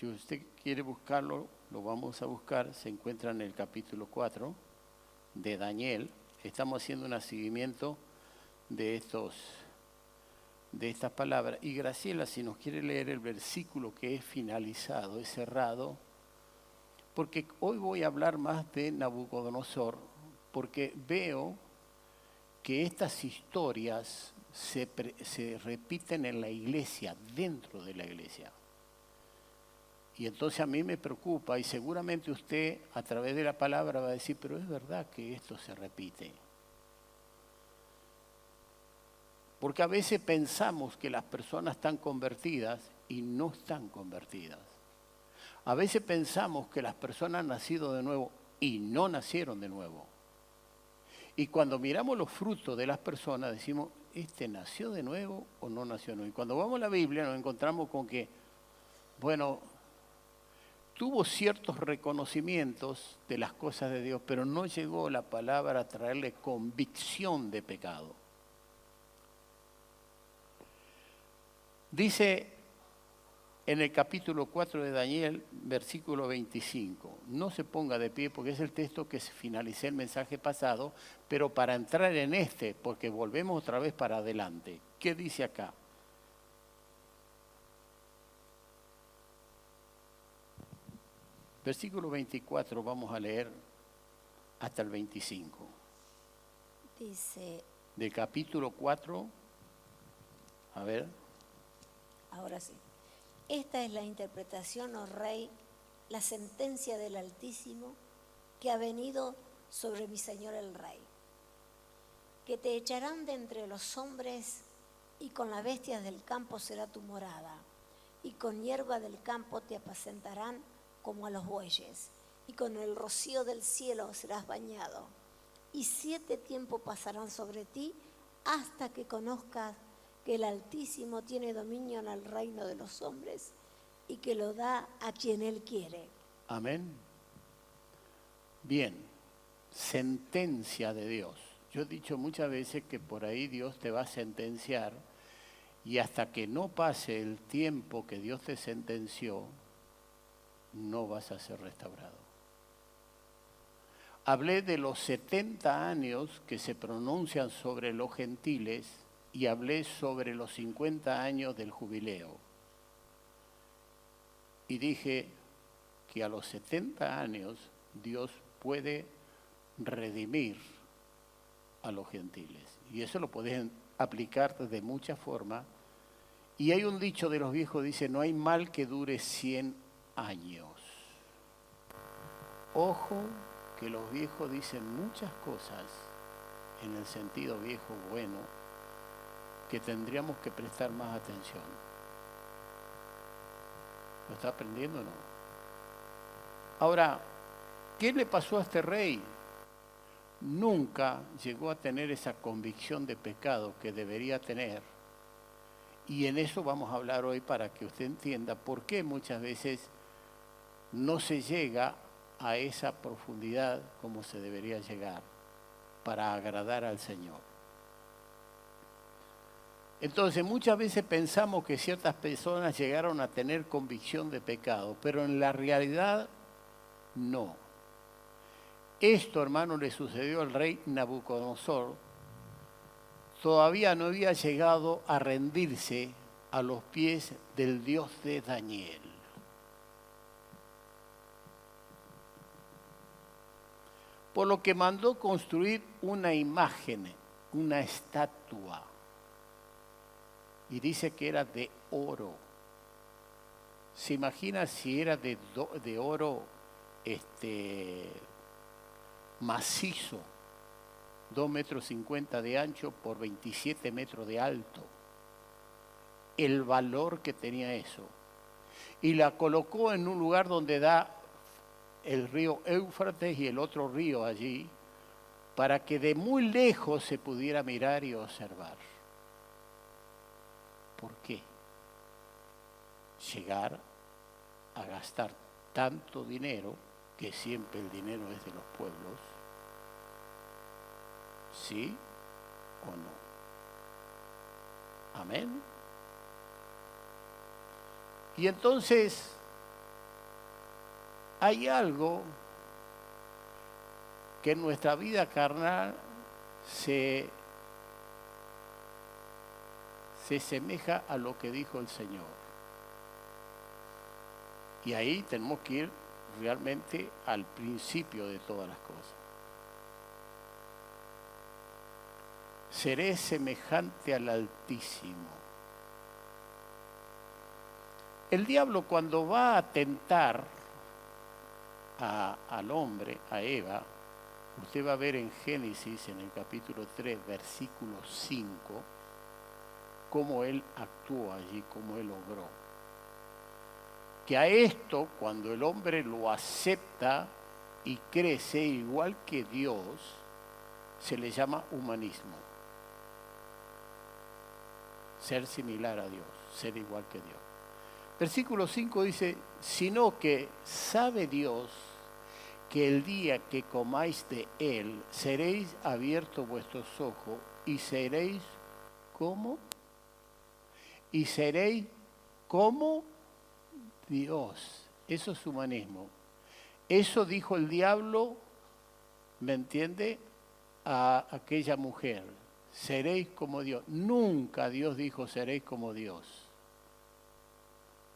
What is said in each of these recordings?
Si usted quiere buscarlo, lo vamos a buscar. Se encuentra en el capítulo 4 de Daniel. Estamos haciendo un seguimiento de estas palabras. Y Graciela, si nos quiere leer el versículo que es finalizado, es cerrado, porque hoy voy a hablar más de Nabucodonosor, porque veo que estas historias se repiten en la iglesia, dentro de la iglesia. Y entonces a mí me preocupa, y seguramente usted a través de la palabra va a decir, pero es verdad que esto se repite. Porque a veces pensamos que las personas están convertidas y no están convertidas. A veces pensamos que las personas han nacido de nuevo y no nacieron de nuevo. Y cuando miramos los frutos de las personas decimos, ¿este nació de nuevo o no nació de nuevo? Y cuando vamos a la Biblia nos encontramos con que, bueno, tuvo ciertos reconocimientos de las cosas de Dios, pero no llegó la palabra a traerle convicción de pecado. Dice en el capítulo 4 de Daniel, versículo 25, no se ponga de pie porque es el texto que finalicé el mensaje pasado, pero para entrar en este, porque volvemos otra vez para adelante. ¿Qué dice acá? Versículo 24, vamos a leer hasta el 25. Dice, Del capítulo 4, a ver. ahora sí. Esta es la interpretación, oh rey, la sentencia del Altísimo que ha venido sobre mi señor el rey. Que te echarán de entre los hombres y con las bestias del campo será tu morada. Y con hierba del campo te apacentarán como a los bueyes. Y con el rocío del cielo serás bañado. Y 7 tiempos pasarán sobre ti hasta que conozcas que el Altísimo tiene dominio en el reino de los hombres y que lo da a quien Él quiere. Amén. Bien, sentencia de Dios. Yo he dicho muchas veces que por ahí Dios te va a sentenciar y hasta que no pase el tiempo que Dios te sentenció, no vas a ser restaurado. Hablé de los 70 años que se pronuncian sobre los gentiles y hablé sobre los 50 años del jubileo. Y dije que a los 70 años Dios puede redimir a los gentiles. Y eso lo pueden aplicar de muchas formas. Y hay un dicho de los viejos, dice, no hay mal que dure 100 años. Ojo que los viejos dicen muchas cosas en el sentido viejo bueno que tendríamos que prestar más atención. ¿Lo está aprendiendo o no? Ahora, ¿qué le pasó a este rey? Nunca llegó a tener esa convicción de pecado que debería tener. Y en eso vamos a hablar hoy para que usted entienda por qué muchas veces no se llega a esa profundidad como se debería llegar para agradar al Señor. Entonces, muchas veces pensamos que ciertas personas llegaron a tener convicción de pecado, pero en la realidad no. Esto, hermano, le sucedió al rey Nabucodonosor. Todavía no había llegado a rendirse a los pies del Dios de Daniel. Por lo que mandó construir una imagen, una estatua. Y dice que era de oro. ¿Se imagina si era de oro macizo? 2,50 metros de ancho por 27 metros de alto. El valor que tenía eso. Y la colocó en un lugar donde da el río Éufrates y el otro río allí, para que de muy lejos se pudiera mirar y observar. ¿Por qué? Llegar a gastar tanto dinero, que siempre el dinero es de los pueblos, ¿sí o no? Amén. Y entonces hay algo que en nuestra vida carnal se semeja a lo que dijo el Señor. Y ahí tenemos que ir realmente al principio de todas las cosas. Seré semejante al Altísimo. El diablo, cuando va a tentar al hombre, a Eva, usted va a ver en Génesis, en el capítulo 3, versículo 5, cómo él actuó allí, cómo él obró. Que a esto, cuando el hombre lo acepta y crece igual que Dios, se le llama humanismo. Ser similar a Dios, ser igual que Dios. Versículo 5 dice, sino que sabe Dios que el día que comáis de él, seréis abiertos vuestros ojos y seréis como, y seréis como Dios. Eso es humanismo. Eso dijo el diablo, ¿me entiende? A aquella mujer, seréis como Dios. Nunca Dios dijo seréis como Dios.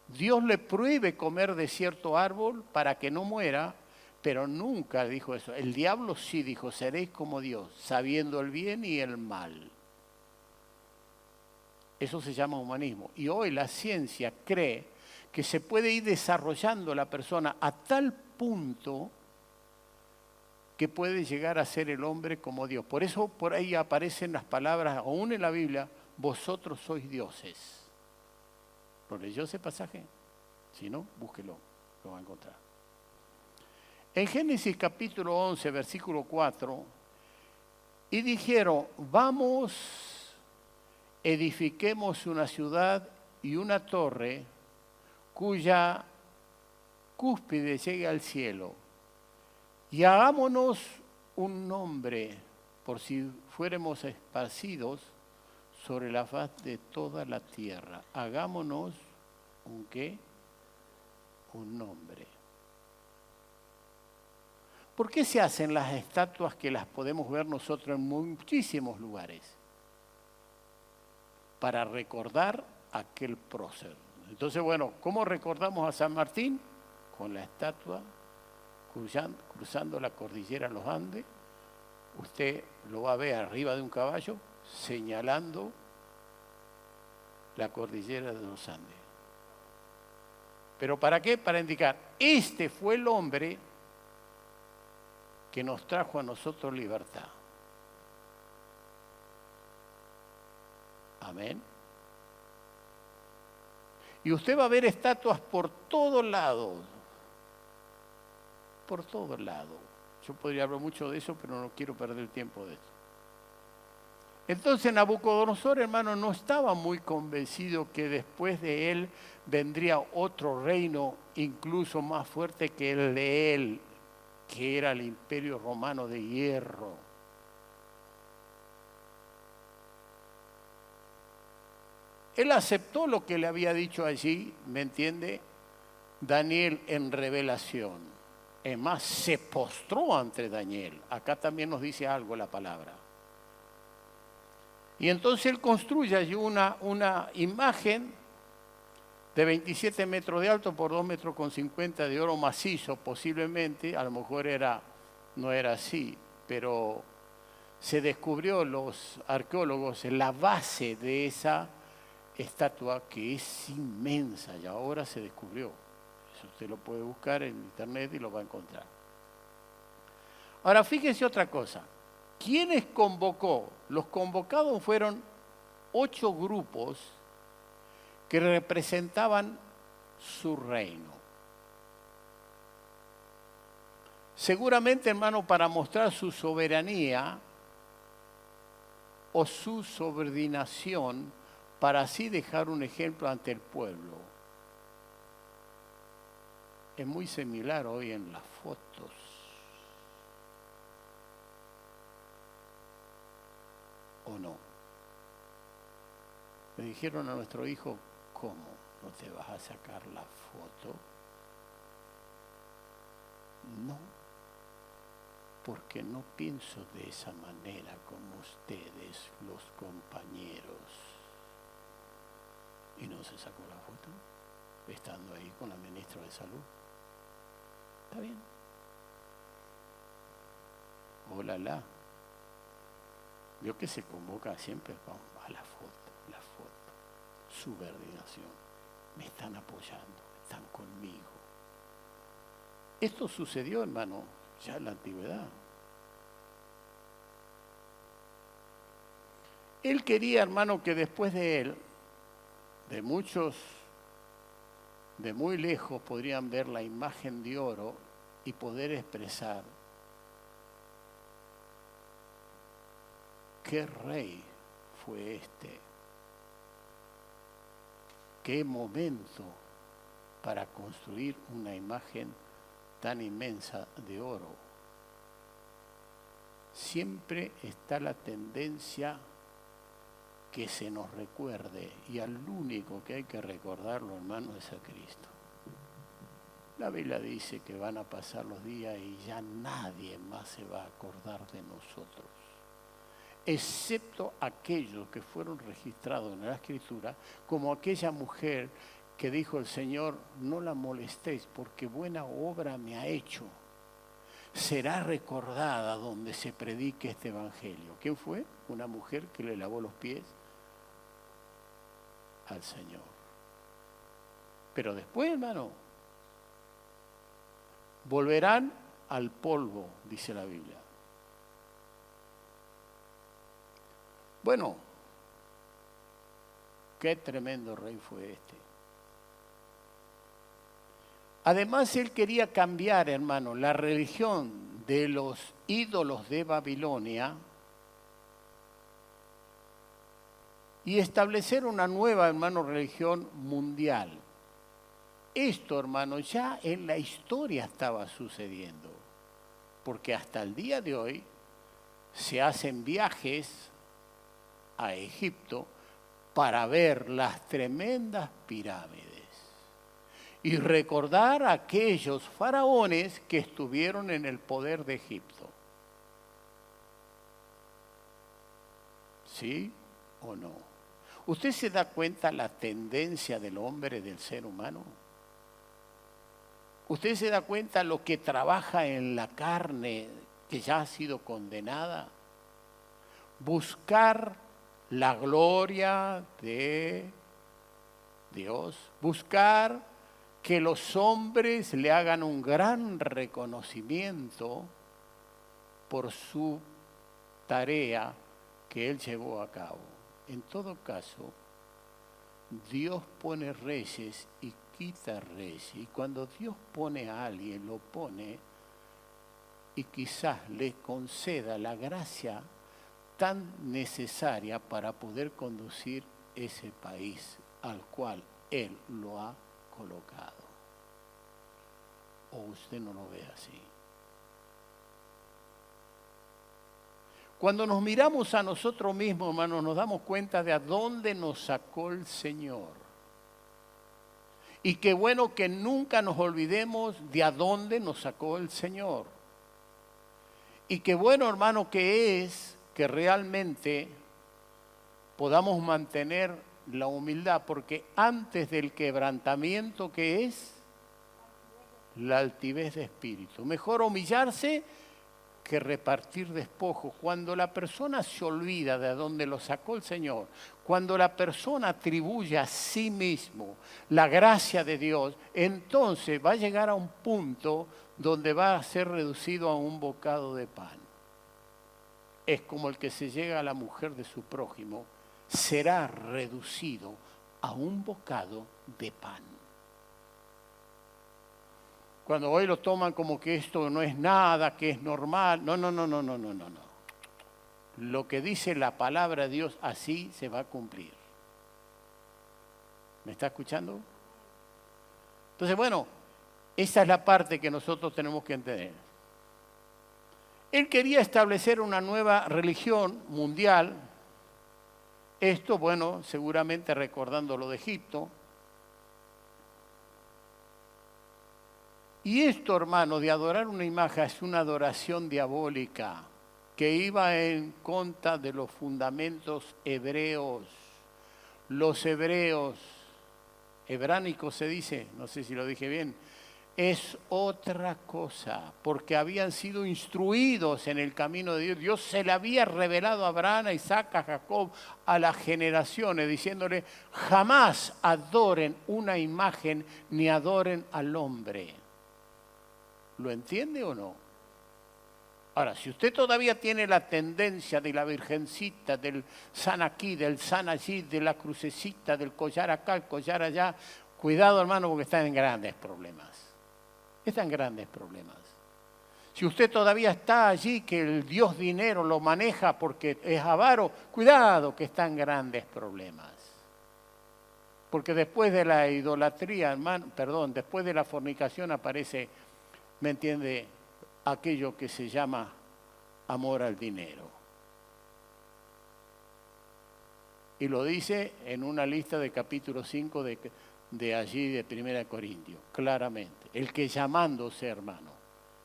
Dios le prohíbe comer de cierto árbol para que no muera, pero nunca dijo eso. El diablo sí dijo, seréis como Dios, sabiendo el bien y el mal. Eso se llama humanismo. Y hoy la ciencia cree que se puede ir desarrollando la persona a tal punto que puede llegar a ser el hombre como Dios. Por eso por ahí aparecen las palabras, aún en la Biblia, vosotros sois dioses. ¿Lo leyó ese pasaje? Si no, búsquelo, lo va a encontrar. En Génesis capítulo 11, versículo 4, y dijeron, vamos, edifiquemos una ciudad y una torre cuya cúspide llegue al cielo, y hagámonos un nombre por si fuéramos esparcidos sobre la faz de toda la tierra. Hagámonos un ¿qué? Un nombre. ¿Por qué se hacen las estatuas que las podemos ver nosotros en muchísimos lugares? Para recordar aquel prócer. Entonces, bueno, ¿cómo recordamos a San Martín? Con la estatua cruzando la cordillera de los Andes. Usted lo va a ver arriba de un caballo señalando la cordillera de los Andes. ¿Pero para qué? Para indicar, este fue el hombre que nos trajo a nosotros libertad. Amén. Y usted va a ver estatuas por todos lados. Por todos lados. Yo podría hablar mucho de eso, pero no quiero perder el tiempo de eso. Entonces Nabucodonosor, hermano, no estaba muy convencido que después de él vendría otro reino incluso más fuerte que el de él, que era el Imperio Romano de hierro. Él aceptó lo que le había dicho allí, ¿me entiende? Daniel en revelación. Es más, se postró ante Daniel. Acá también nos dice algo la palabra. Y entonces él construye allí una imagen de 27 metros de alto por 2,50 metros de oro macizo, posiblemente, a lo mejor no era así, pero se descubrió los arqueólogos en la base de esa estatua que es inmensa y ahora se descubrió. Eso usted lo puede buscar en internet y lo va a encontrar. Ahora fíjese otra cosa. ¿Quiénes convocó? Los convocados fueron 8 grupos que representaban su reino. Seguramente, hermano, para mostrar su soberanía o su subordinación, para así dejar un ejemplo ante el pueblo. Es muy similar hoy en las fotos. ¿O no? Le dijeron a nuestro hijo, ¿cómo no te vas a sacar la foto? No, porque no pienso de esa manera como ustedes, los compañeros. Y no se sacó la foto, estando ahí con la ministra de Salud. ¿Está bien? Hola, la. Vio que se convoca siempre a la foto, subordinación. Me están apoyando, están conmigo. Esto sucedió, hermano, ya en la antigüedad. Él quería, hermano, que después de él, de muchos, de muy lejos, podrían ver la imagen de oro y poder expresar qué rey fue este, qué momento para construir una imagen tan inmensa de oro. Siempre está la tendencia que se nos recuerde, y al único que hay que recordarlo, hermano, es a Cristo. La Biblia dice que van a pasar los días y ya nadie más se va a acordar de nosotros, excepto aquellos que fueron registrados en la Escritura, como aquella mujer que dijo el Señor: no la molestéis porque buena obra me ha hecho. Será recordada donde se predique este evangelio. ¿Quién fue? Una mujer que le lavó los pies al Señor. Pero después, hermano, volverán al polvo, dice la Biblia. Bueno, qué tremendo rey fue este. Además, él quería cambiar, hermano, la religión de los ídolos de Babilonia y establecer una nueva, hermano, religión mundial. Esto, hermano, ya en la historia estaba sucediendo, porque hasta el día de hoy se hacen viajes a Egipto para ver las tremendas pirámides y recordar a aquellos faraones que estuvieron en el poder de Egipto. ¿Sí o no? ¿Usted se da cuenta la tendencia del hombre, del ser humano? ¿Usted se da cuenta lo que trabaja en la carne que ya ha sido condenada? Buscar la gloria de Dios, buscar que los hombres le hagan un gran reconocimiento por su tarea que él llevó a cabo. En todo caso, Dios pone reyes y quita reyes. Y cuando Dios pone a alguien, lo pone y quizás le conceda la gracia tan necesaria para poder conducir ese país al cual Él lo ha colocado. ¿O usted no lo ve así? Cuando nos miramos a nosotros mismos, hermanos, nos damos cuenta de a dónde nos sacó el Señor. Y qué bueno que nunca nos olvidemos de a dónde nos sacó el Señor. Y qué bueno, hermano, que es que realmente podamos mantener la humildad, porque antes del quebrantamiento, ¿qué es? La altivez de espíritu. Mejor humillarse que repartir despojos. Cuando la persona se olvida de dónde lo sacó el Señor, cuando la persona atribuye a sí mismo la gracia de Dios, entonces va a llegar a un punto donde va a ser reducido a un bocado de pan. Es como el que se llega a la mujer de su prójimo, será reducido a un bocado de pan. Cuando hoy lo toman como que esto no es nada, que es normal. No. Lo que dice la palabra de Dios, así se va a cumplir. ¿Me está escuchando? Entonces, bueno, esa es la parte que nosotros tenemos que entender. Él quería establecer una nueva religión mundial. Esto, bueno, seguramente recordando lo de Egipto. Y esto, hermano, de adorar una imagen es una adoración diabólica que iba en contra de los fundamentos hebreos. Los hebreos, hebránicos se dice, no sé si lo dije bien, es otra cosa, porque habían sido instruidos en el camino de Dios. Dios se le había revelado a Abraham, a Isaac, a Jacob, a las generaciones, diciéndole, jamás adoren una imagen ni adoren al hombre. ¿Lo entiende o no? Ahora, si usted todavía tiene la tendencia de la virgencita, del san aquí, del san allí, de la crucecita, del collar acá, el collar allá, cuidado, hermano, porque está en grandes problemas. Está en grandes problemas. Si usted todavía está allí, que el Dios dinero lo maneja porque es avaro, cuidado, que está en grandes problemas. Porque después de la idolatría, hermano, perdón, después de la fornicación aparece, ¿me entiende?, aquello que se llama amor al dinero. Y lo dice en una lista de capítulo 5 de allí de 1 Corintios, claramente. El que llamándose hermano.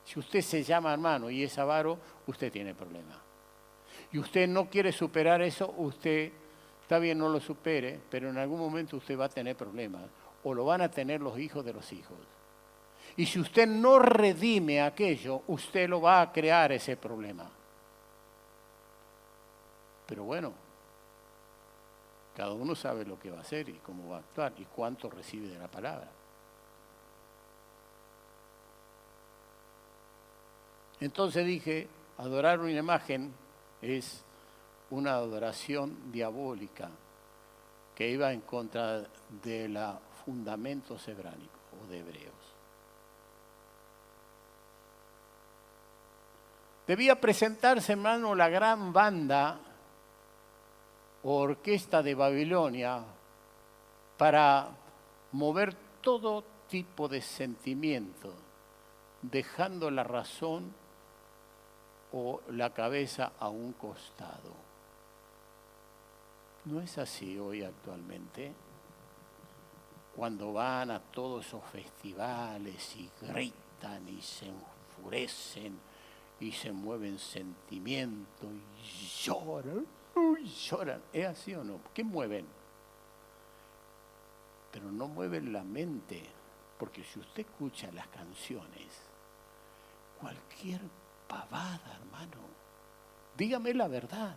Si usted se llama hermano y es avaro, usted tiene problemas. Y usted no quiere superar eso, usted, está bien, no lo supere, pero en algún momento usted va a tener problemas. O lo van a tener los hijos de los hijos. Y si usted no redime aquello, usted lo va a crear ese problema. Pero bueno, cada uno sabe lo que va a hacer y cómo va a actuar y cuánto recibe de la palabra. Entonces dije, adorar una imagen es una adoración diabólica que iba en contra de los fundamentos hebránicos o de hebreos. Debía presentarse, hermano, la gran banda o orquesta de Babilonia para mover todo tipo de sentimiento, dejando la razón o la cabeza a un costado. ¿No es así hoy actualmente? Cuando van a todos esos festivales y gritan y se enfurecen y se mueven sentimientos y lloran, lloran. ¿Es así o no? ¿Qué mueven? Pero no mueven la mente, porque si usted escucha las canciones, cualquier pavada, hermano, dígame la verdad,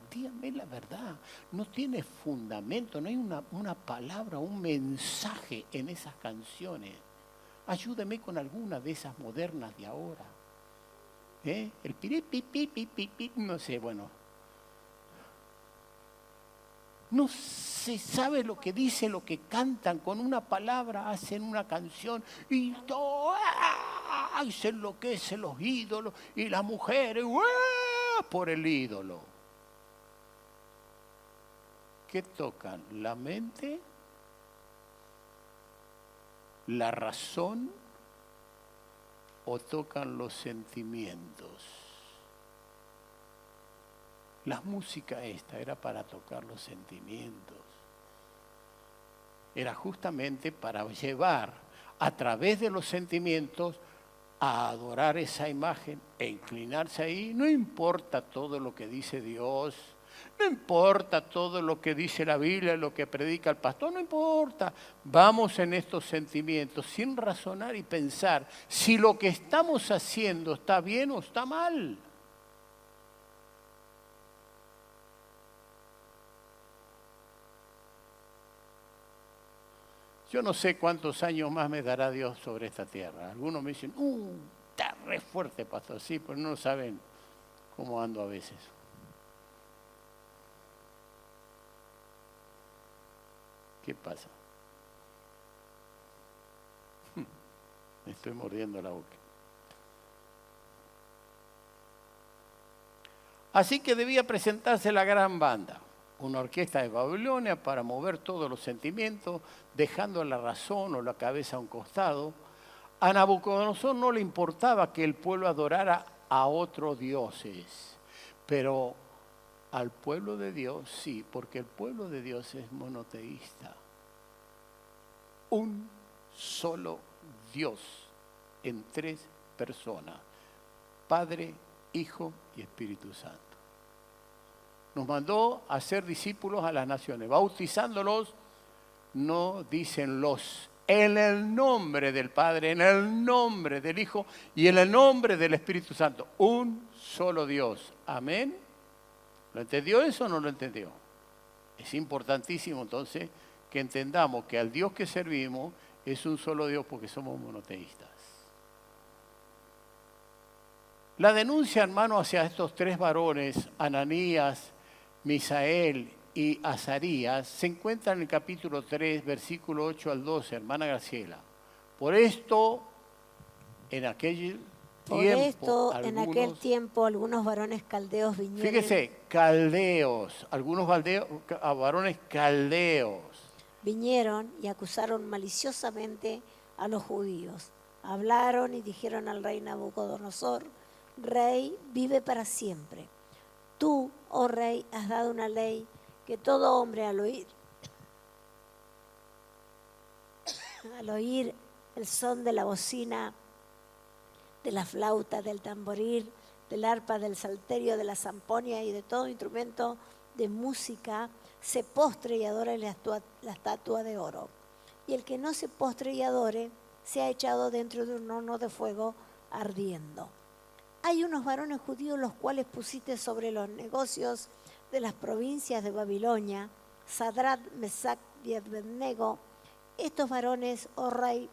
no tiene fundamento, no hay una palabra, un mensaje en esas canciones. Ayúdeme con alguna de esas modernas de ahora. El piripipipipipi, no sé, bueno. No se sabe lo que dicen, lo que cantan, con una palabra hacen una canción y todo, y se enloquecen los ídolos y las mujeres por el ídolo. ¿Qué tocan? ¿La mente? ¿La razón? ¿O tocan los sentimientos? La música esta era para tocar los sentimientos. Era justamente para llevar a través de los sentimientos a adorar esa imagen e inclinarse ahí. No importa todo lo que dice Dios, no importa todo lo que dice la Biblia, lo que predica el pastor, no importa. Vamos en estos sentimientos sin razonar y pensar si lo que estamos haciendo está bien o está mal. Yo no sé cuántos años más me dará Dios sobre esta tierra. Algunos me dicen, está re fuerte, pastor. Sí, pero no saben cómo ando a veces. ¿Qué pasa? Me estoy mordiendo la boca. Así que debía presentarse la gran banda, una orquesta de Babilonia para mover todos los sentimientos, dejando la razón o la cabeza a un costado. A Nabucodonosor no le importaba que el pueblo adorara a otros dioses, pero al pueblo de Dios sí, porque el pueblo de Dios es monoteísta. Un solo Dios en 3 personas: Padre, Hijo y Espíritu Santo. Nos mandó a ser discípulos a las naciones, bautizándolos, no dicen los, en el nombre del Padre, en el nombre del Hijo y en el nombre del Espíritu Santo. Un solo Dios. Amén. ¿Lo entendió eso o no lo entendió? Es importantísimo entonces que entendamos que al Dios que servimos es un solo Dios porque somos monoteístas. La denuncia, hermano, hacia estos 3 varones, Ananías, Misael y Azarías, se encuentra en el capítulo 3, versículo 8 al 12, hermana Graciela. Por esto, en aquel tiempo, algunos varones caldeos vinieron. Fíjese, caldeos, algunos varones caldeos. Vinieron y acusaron maliciosamente a los judíos. Hablaron y dijeron al rey Nabucodonosor: Rey, vive para siempre. Tú, oh rey, has dado una ley que todo hombre al oír el son de la bocina, de la flauta, del tamboril, del arpa, del salterio, de la zamponia y de todo instrumento de música, se postre y adore la estatua de oro. Y el que no se postre y adore, sea echado dentro de un horno de fuego ardiendo. Hay unos varones judíos los cuales pusiste sobre los negocios de las provincias de Babilonia, Sadrach, Mesach y Abednego. Estos varones, oh rey,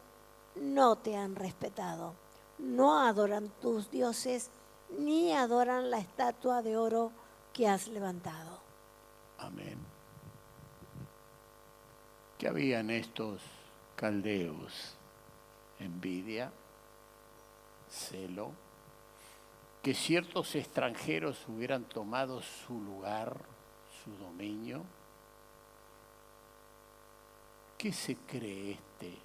no te han respetado. No adoran tus dioses, ni adoran la estatua de oro que has levantado. Amén. ¿Qué había en estos caldeos? Envidia, celo, que ciertos extranjeros hubieran tomado su lugar, su dominio. ¿Qué se cree este?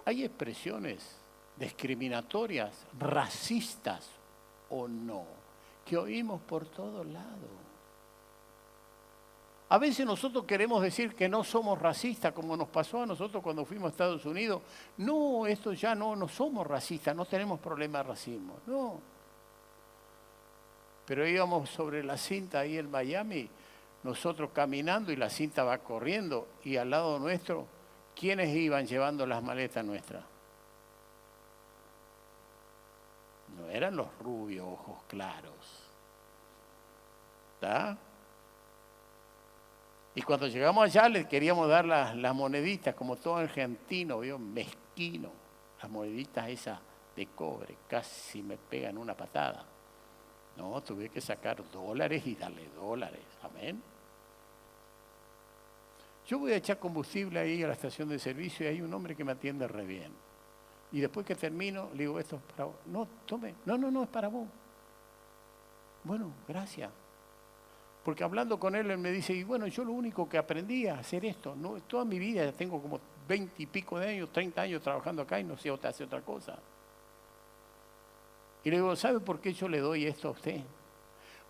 Hay expresiones discriminatorias, racistas o no, que oímos por todos lados. A veces nosotros queremos decir que no somos racistas, como nos pasó a nosotros cuando fuimos a Estados Unidos. No, esto ya no somos racistas, no tenemos problema de racismo. No. Pero íbamos sobre la cinta ahí en Miami, nosotros caminando y la cinta va corriendo, y al lado nuestro, ¿quiénes iban llevando las maletas nuestras? No eran los rubios, ojos claros. ¿Está? Y cuando llegamos allá les queríamos dar las moneditas, como todo argentino, ¿vio? Mezquino. Las moneditas esas de cobre, casi me pegan una patada. No, tuve que sacar dólares y darle dólares. Amén. Yo voy a echar combustible ahí a la estación de servicio y hay un hombre que me atiende re bien. Y después que termino, le digo, esto es para vos. No, tome. No, es para vos. Bueno, gracias. Porque hablando con él me dice, y bueno, yo lo único que aprendí a hacer esto, no, toda mi vida, ya tengo como 20 y pico de años, 30 años trabajando acá y no sé hacer otra cosa. Y le digo, ¿sabe por qué yo le doy esto a usted?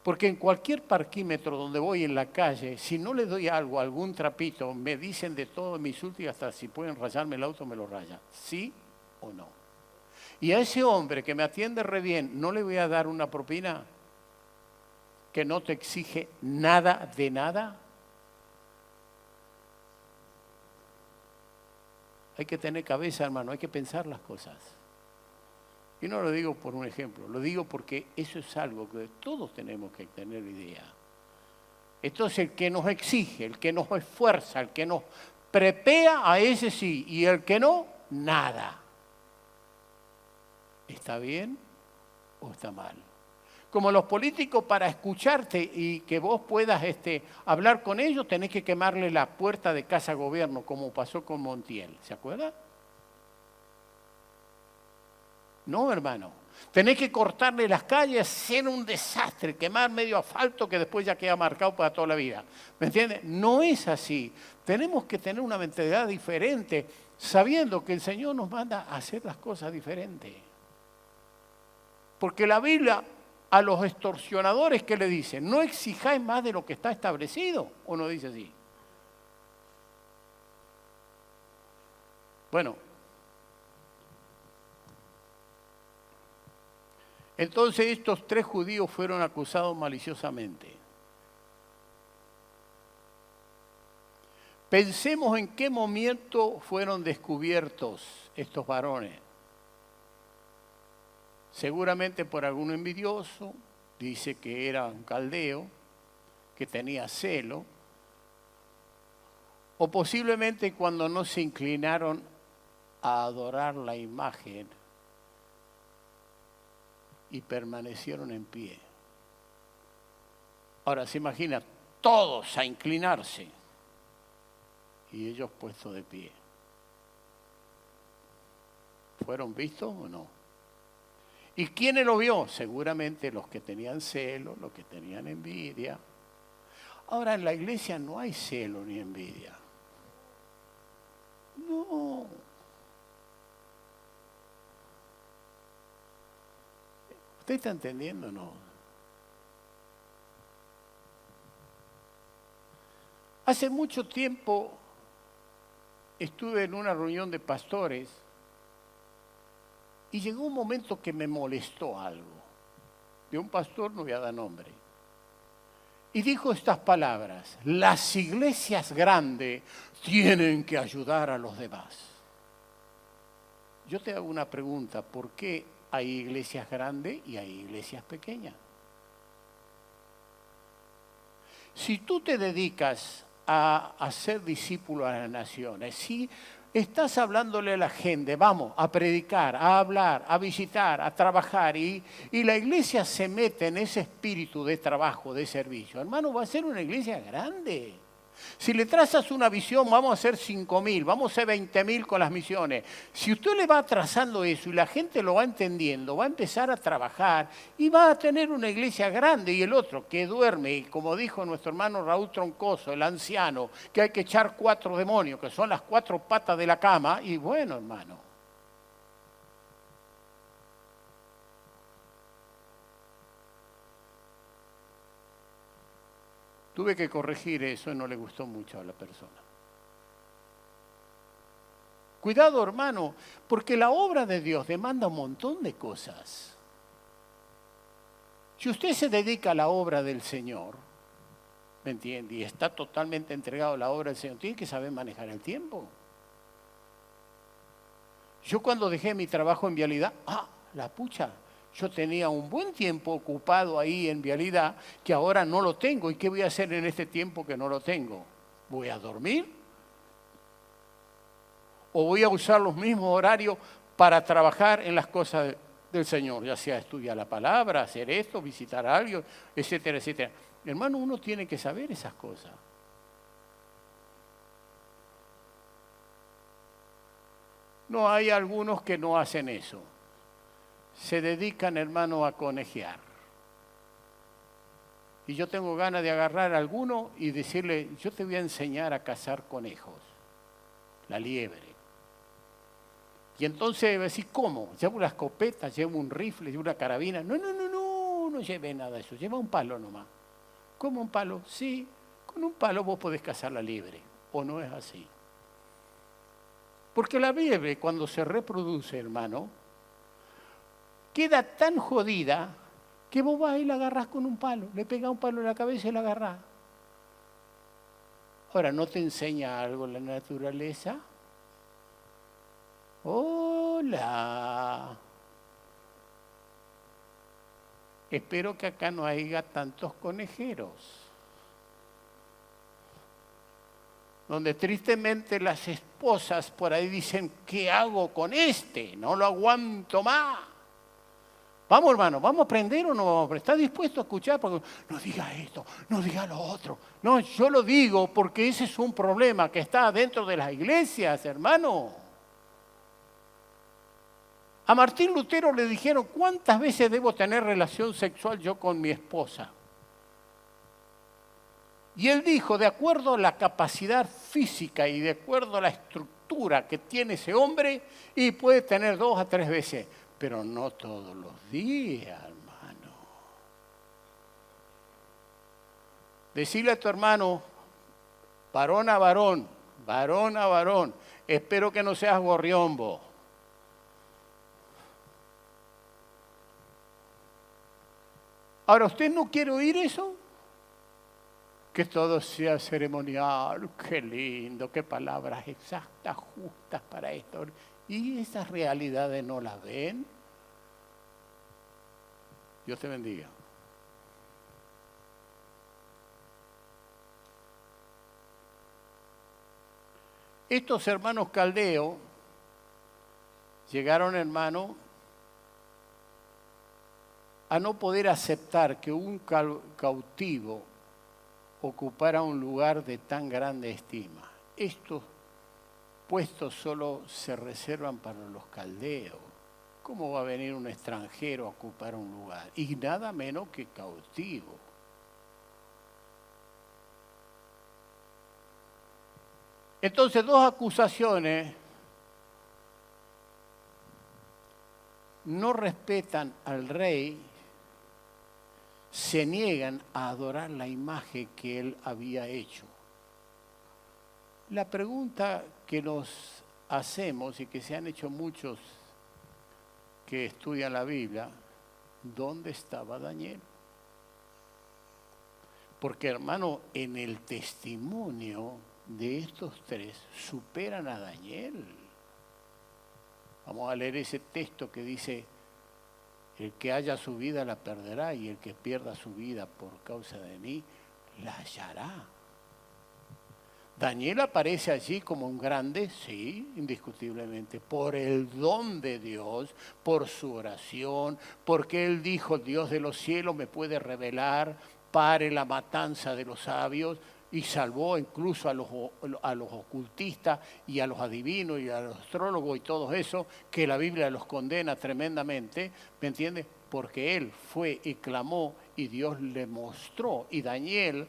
Porque en cualquier parquímetro donde voy en la calle, si no le doy algo, algún trapito, me dicen de todo, me insultan y hasta si pueden rayarme el auto me lo rayan. ¿Sí o no? Y a ese hombre que me atiende re bien, ¿no le voy a dar una propina que no te exige nada de nada? Hay que tener cabeza, hermano, hay que pensar las cosas. Y no lo digo por un ejemplo, lo digo porque eso es algo que todos tenemos que tener idea. Entonces el que nos exige, el que nos esfuerza, el que nos prepea, a ese sí, y el que no, nada. ¿Está bien o está mal? Como los políticos, para escucharte y que vos puedas hablar con ellos, tenés que quemarle la puerta de Casa Gobierno, como pasó con Montiel. ¿Se acuerda? No, hermano. Tenés que cortarle las calles, hacer un desastre, quemar medio asfalto que después ya queda marcado para toda la vida. ¿Me entiendes? No es así. Tenemos que tener una mentalidad diferente, sabiendo que el Señor nos manda a hacer las cosas diferentes. Porque la Biblia, a los extorsionadores, ¿qué le dice? No exijáis más de lo que está establecido, ¿o no dice así? Bueno, Entonces estos 3 judíos fueron acusados maliciosamente. Pensemos en qué momento fueron descubiertos estos varones. Seguramente por algún envidioso, dice que era un caldeo, que tenía celo, o posiblemente cuando no se inclinaron a adorar la imagen y permanecieron en pie. Ahora se imagina todos a inclinarse y ellos puestos de pie. ¿Fueron vistos o no? ¿Y quién lo vio? Seguramente los que tenían celo, los que tenían envidia. Ahora en la iglesia no hay celo ni envidia. No. ¿Usted está entendiendo o no? Hace mucho tiempo estuve en una reunión de pastores y llegó un momento que me molestó algo. De un pastor, no voy a dar nombre. Y dijo estas palabras: las iglesias grandes tienen que ayudar a los demás. Yo te hago una pregunta: ¿por qué hay iglesias grandes y hay iglesias pequeñas? Si tú te dedicas a ser discípulo a las naciones, si estás hablándole a la gente, vamos, a predicar, a hablar, a visitar, a trabajar, y la iglesia se mete en ese espíritu de trabajo, de servicio, hermano, va a ser una iglesia grande. Si le trazas una visión, vamos a hacer 5.000, vamos a hacer 20.000 con las misiones. Si usted le va trazando eso y la gente lo va entendiendo, va a empezar a trabajar y va a tener una iglesia grande. Y el otro que duerme, y como dijo nuestro hermano Raúl Troncoso, el anciano, que hay que echar 4 demonios, que son las 4 patas de la cama, y bueno, hermano. Tuve que corregir eso y no le gustó mucho a la persona. Cuidado, hermano, porque la obra de Dios demanda un montón de cosas. Si usted se dedica a la obra del Señor, ¿me entiende? Y está totalmente entregado a la obra del Señor, tiene que saber manejar el tiempo. Yo cuando dejé mi trabajo en Vialidad, la pucha, yo tenía un buen tiempo ocupado ahí en Vialidad que ahora no lo tengo. ¿Y qué voy a hacer en este tiempo que no lo tengo? ¿Voy a dormir? ¿O voy a usar los mismos horarios para trabajar en las cosas del Señor? Ya sea estudiar la palabra, hacer esto, visitar a alguien, etcétera, etcétera. Hermano, uno tiene que saber esas cosas. No, hay algunos que no hacen eso. Se dedican, hermano, a conejear. Y yo tengo ganas de agarrar a alguno y decirle: yo te voy a enseñar a cazar conejos, la liebre. Y entonces va a decir: ¿cómo? Llevo una escopeta, llevo un rifle, llevo una carabina. No lleve nada de eso, lleva un palo nomás. ¿Cómo un palo? Sí, con un palo vos podés cazar la liebre. ¿O no es así? Porque la liebre, cuando se reproduce, hermano, queda tan jodida que vos vas y la agarrás con un palo, le pegás un palo en la cabeza y la agarrás. Ahora, ¿no te enseña algo la naturaleza? Hola. Espero que acá no haya tantos conejeros, donde tristemente las esposas por ahí dicen: ¿qué hago con este? No lo aguanto más. Vamos, hermano, ¿vamos a aprender o no vamos a aprender? ¿Está dispuesto a escuchar? Porque no diga esto, no diga lo otro. No, yo lo digo porque ese es un problema que está dentro de las iglesias, hermano. A Martín Lutero le dijeron: ¿cuántas veces debo tener relación sexual yo con mi esposa? Y él dijo: de acuerdo a la capacidad física y de acuerdo a la estructura que tiene ese hombre, y puede tener 2 a 3 veces. Pero no todos los días, hermano. Decirle a tu hermano, varón a varón, varón a varón, espero que no seas gorriombo. Ahora, ¿usted no quiere oír eso? Que todo sea ceremonial, qué lindo, qué palabras exactas, justas para esto. ¿Y esas realidades no las ven? Dios te bendiga. Estos hermanos caldeos llegaron, hermano, a no poder aceptar que un cautivo ocupara un lugar de tan grande estima. Estos puestos solo se reservan para los caldeos. ¿Cómo va a venir un extranjero a ocupar un lugar? Y nada menos que cautivo. Entonces, dos acusaciones no respetan al rey, se niegan a adorar la imagen que él había hecho. La pregunta que nos hacemos y que se han hecho muchos que estudian la Biblia, ¿dónde estaba Daniel? Porque, hermano, en el testimonio de estos tres superan a Daniel. Vamos a leer ese texto que dice: el que haya su vida la perderá, y el que pierda su vida por causa de mí la hallará. Daniel aparece allí como un grande, sí, indiscutiblemente, por el don de Dios, por su oración, porque él dijo: Dios de los cielos me puede revelar, pare la matanza de los sabios, y salvó incluso a los ocultistas y a los adivinos y a los astrólogos y todo eso, que la Biblia los condena tremendamente, ¿me entiendes? Porque él fue y clamó y Dios le mostró. Y Daniel,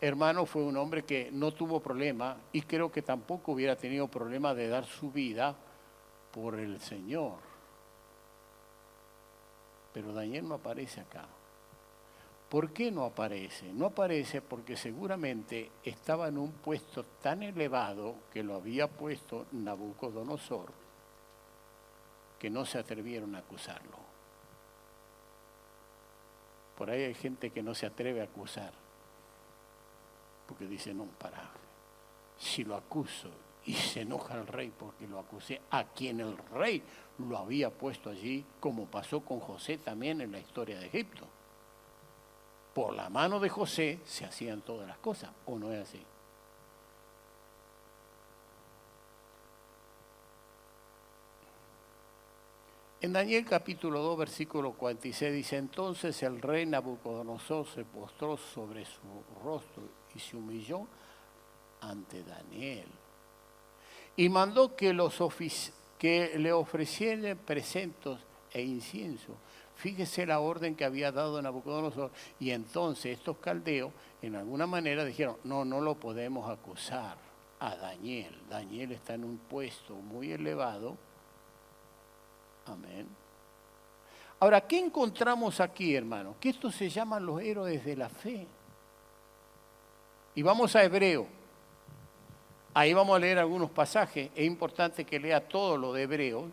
hermano, fue un hombre que no tuvo problema, y creo que tampoco hubiera tenido problema de dar su vida por el Señor. Pero Daniel no aparece acá. ¿Por qué no aparece? No aparece porque seguramente estaba en un puesto tan elevado que lo había puesto Nabucodonosor, que no se atrevieron a acusarlo. Por ahí hay gente que no se atreve a acusar, porque dice: no, para, si lo acuso y se enoja el rey porque lo acusé, a quien el rey lo había puesto allí, como pasó con José también en la historia de Egipto. Por la mano de José se hacían todas las cosas, ¿o no es así? En Daniel capítulo 2, versículo 46 dice: entonces el rey Nabucodonosor se postró sobre su rostro y se humilló ante Daniel. Y mandó que le ofrecieran presentos e incienso. Fíjese la orden que había dado Nabucodonosor. Y entonces estos caldeos, en alguna manera, dijeron: no lo podemos acusar a Daniel. Daniel está en un puesto muy elevado. Amén. Ahora, ¿qué encontramos aquí, hermano? Que estos se llaman los héroes de la fe. Y vamos a Hebreo. Ahí vamos a leer algunos pasajes. Es importante que lea todo lo de Hebreo,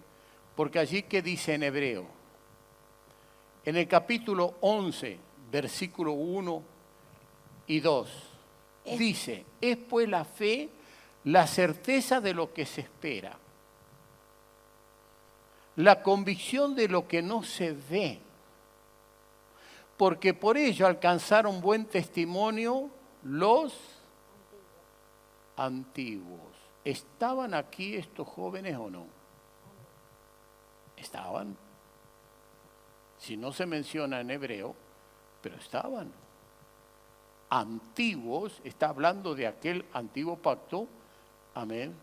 porque allí, ¿qué dice en Hebreo? En el capítulo 11, versículo 1 y 2, dice: es pues la fe la certeza de lo que se espera, la convicción de lo que no se ve, porque por ello alcanzaron buen testimonio los antiguos. ¿Estaban aquí estos jóvenes o no? Estaban. Si no se menciona en hebreo, pero estaban. Antiguos, está hablando de aquel antiguo pacto, amén,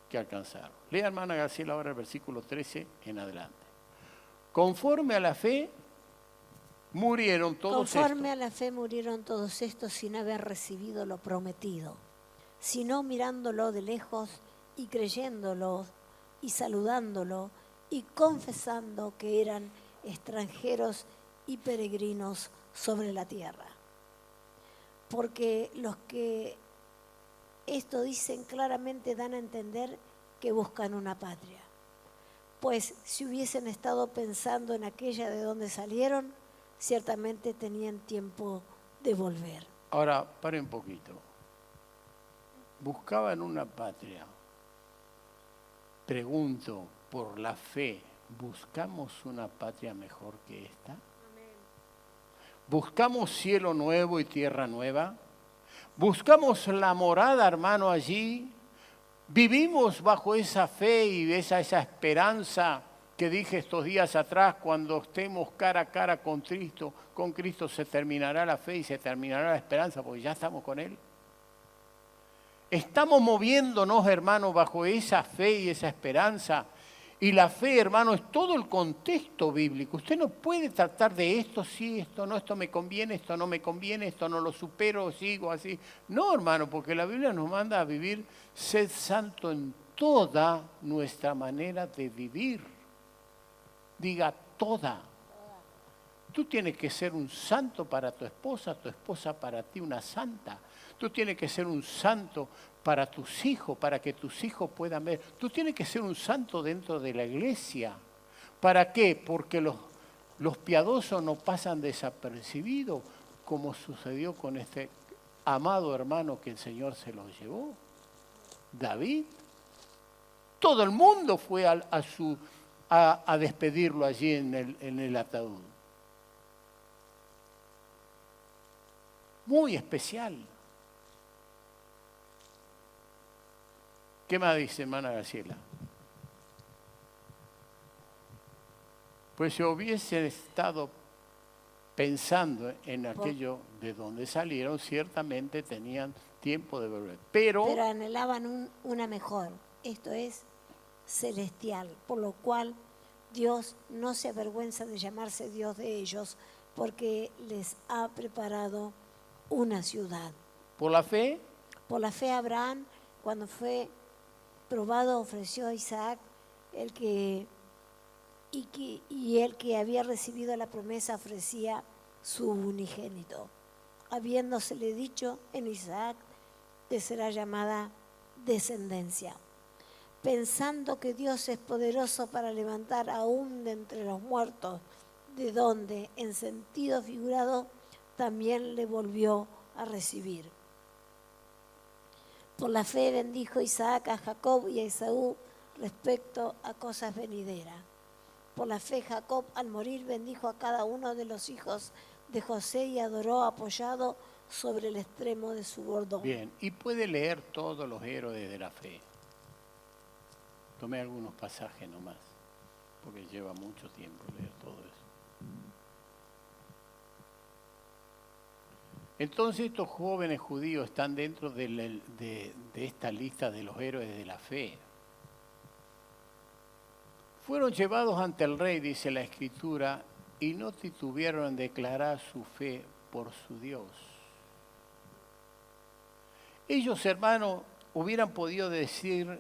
que alcanzaron. Lea, hermana Graciela, ahora el versículo 13 en adelante. Conforme a la fe murieron todos estos. Conforme a la fe murieron todos estos sin haber recibido lo prometido, sino mirándolo de lejos y creyéndolo y saludándolo y confesando que eran extranjeros y peregrinos sobre la tierra. Porque los que esto dicen claramente dan a entender que buscan una patria. Pues si hubiesen estado pensando en aquella de donde salieron, ciertamente tenían tiempo de volver. Ahora, pare un poquito. Buscaban una patria. Pregunto, por la fe, ¿buscamos una patria mejor que esta? ¿Buscamos cielo nuevo y tierra nueva? ¿Buscamos la morada, hermano, allí? ¿Vivimos bajo esa fe y esa esperanza que dije estos días atrás? Cuando estemos cara a cara con Cristo se terminará la fe y se terminará la esperanza, porque ya estamos con Él. Estamos moviéndonos, hermano, bajo esa fe y esa esperanza. Y la fe, hermano, es todo el contexto bíblico. Usted no puede tratar de esto sí, esto no, esto me conviene, esto no me conviene, esto no lo supero, sigo así. No, hermano, porque la Biblia nos manda a vivir, sed santo en toda nuestra manera de vivir. Diga toda. Tú tienes que ser un santo para tu esposa para ti una santa. Tú tienes que ser un santo para tus hijos, para que tus hijos puedan ver. Tú tienes que ser un santo dentro de la iglesia. ¿Para qué? Porque los piadosos no pasan desapercibidos, como sucedió con este amado hermano que el Señor se los llevó. David. Todo el mundo fue a despedirlo allí en el ataúd. Muy especial. ¿Qué más dice, hermana Graciela? Pues si hubiesen estado pensando en aquello de donde salieron, ciertamente tenían tiempo de volver. Pero anhelaban una mejor, esto es celestial, por lo cual Dios no se avergüenza de llamarse Dios de ellos, porque les ha preparado una ciudad. ¿Por la fe? Por la fe Abraham, cuando fue probado, ofreció a Isaac, el que había recibido la promesa ofrecía su unigénito, habiéndosele dicho: en Isaac te será llamada descendencia, pensando que Dios es poderoso para levantar aún de entre los muertos, de donde, en sentido figurado, también le volvió a recibir. Por la fe bendijo Isaac a Jacob y a Esaú respecto a cosas venideras. Por la fe Jacob, al morir, bendijo a cada uno de los hijos de José y adoró apoyado sobre el extremo de su bordón. Bien, y puede leer todos los héroes de la fe. Tomé algunos pasajes nomás, porque lleva mucho tiempo leer todo eso. Entonces estos jóvenes judíos están dentro de esta lista de los héroes de la fe. Fueron llevados ante el rey, dice la Escritura, y no titubieron en declarar su fe por su Dios. Ellos, hermanos, hubieran podido decir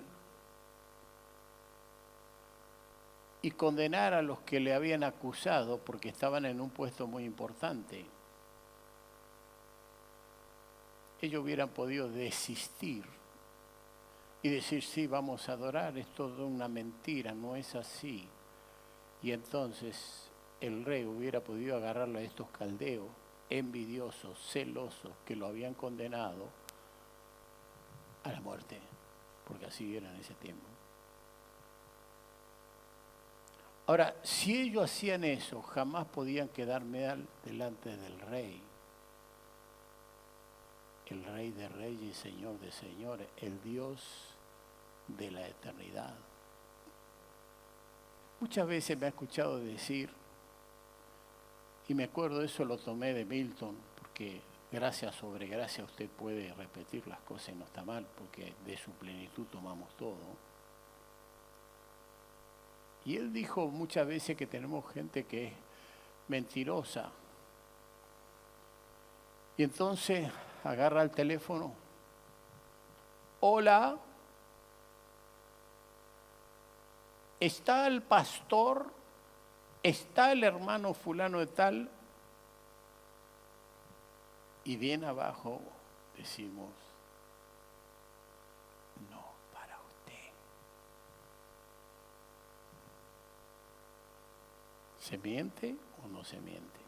y condenar a los que le habían acusado porque estaban en un puesto muy importante. Ellos hubieran podido desistir y decir: sí, vamos a adorar, es todo una mentira, no es así. Y entonces el rey hubiera podido agarrarle a estos caldeos envidiosos, celosos, que lo habían condenado a la muerte, porque así era en ese tiempo. Ahora, si ellos hacían eso, jamás podían quedar mal delante del rey. El Rey de Reyes y Señor de Señores, el Dios de la eternidad. Muchas veces me ha escuchado decir, y me acuerdo, eso lo tomé de Milton, porque gracia sobre gracia usted puede repetir las cosas y no está mal, porque de su plenitud tomamos todo. Y él dijo muchas veces que tenemos gente que es mentirosa. Y entonces agarra el teléfono. Hola, ¿está el pastor? ¿Está el hermano fulano de tal? Y bien abajo decimos: no, para usted. ¿Se miente o no se miente?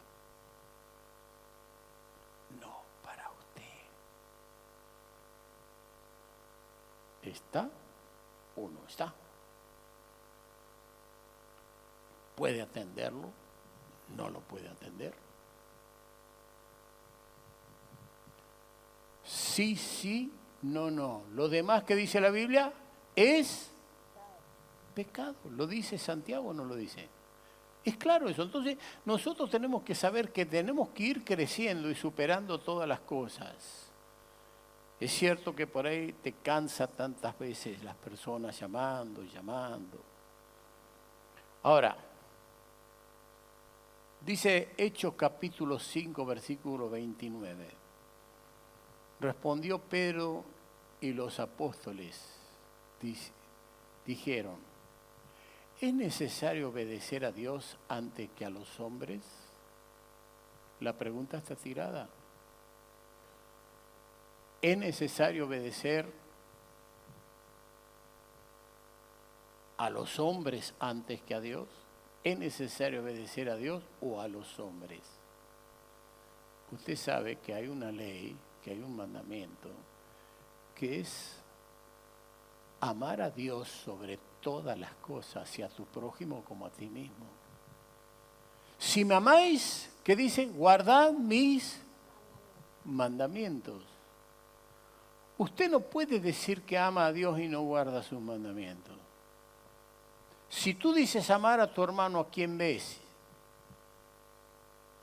¿Está o no está? ¿Puede atenderlo? ¿No lo puede atender? Sí, sí, no, no. Lo demás que dice la Biblia es pecado. ¿Lo dice Santiago o no lo dice? Es claro eso. Entonces, nosotros tenemos que saber que tenemos que ir creciendo y superando todas las cosas. Es cierto que por ahí te cansa tantas veces las personas llamando. Ahora, dice Hechos capítulo 5, versículo 29. Respondió Pedro y los apóstoles dijeron: ¿es necesario obedecer a Dios antes que a los hombres? La pregunta está tirada. ¿Es necesario obedecer a los hombres antes que a Dios? ¿Es necesario obedecer a Dios o a los hombres? Usted sabe que hay una ley, que hay un mandamiento, que es amar a Dios sobre todas las cosas y a tu prójimo como a ti mismo. Si me amáis, ¿qué dice? Guardad mis mandamientos. Usted no puede decir que ama a Dios y no guarda sus mandamientos. Si tú dices amar a tu hermano a quien ves,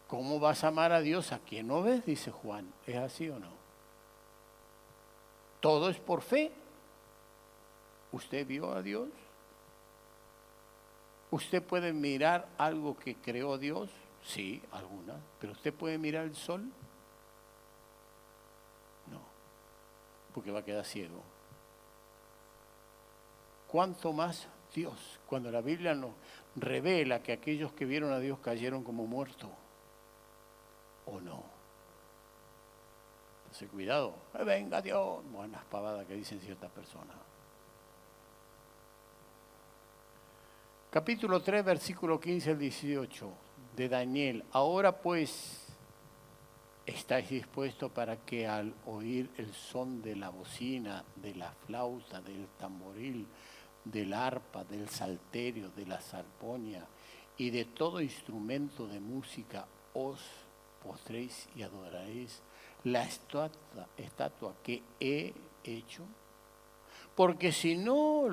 ¿cómo vas a amar a Dios a quien no ves? Dice Juan. ¿Es así o no? Todo es por fe. ¿Usted vio a Dios? ¿Usted puede mirar algo que creó Dios? Sí, algunas. ¿Pero usted puede mirar el sol? No, porque va a quedar ciego. ¿Cuánto más Dios? Cuando la Biblia nos revela que aquellos que vieron a Dios cayeron como muertos. ¿O no? Entonces, cuidado. Venga Dios. Buenas pavadas que dicen ciertas personas. Capítulo 3, versículo 15 al 18 de Daniel. Ahora pues, ¿estáis dispuestos para que al oír el son de la bocina, de la flauta, del tamboril, del arpa, del salterio, de la zarponia y de todo instrumento de música os postréis y adoraréis la estatua que he hecho? Porque si no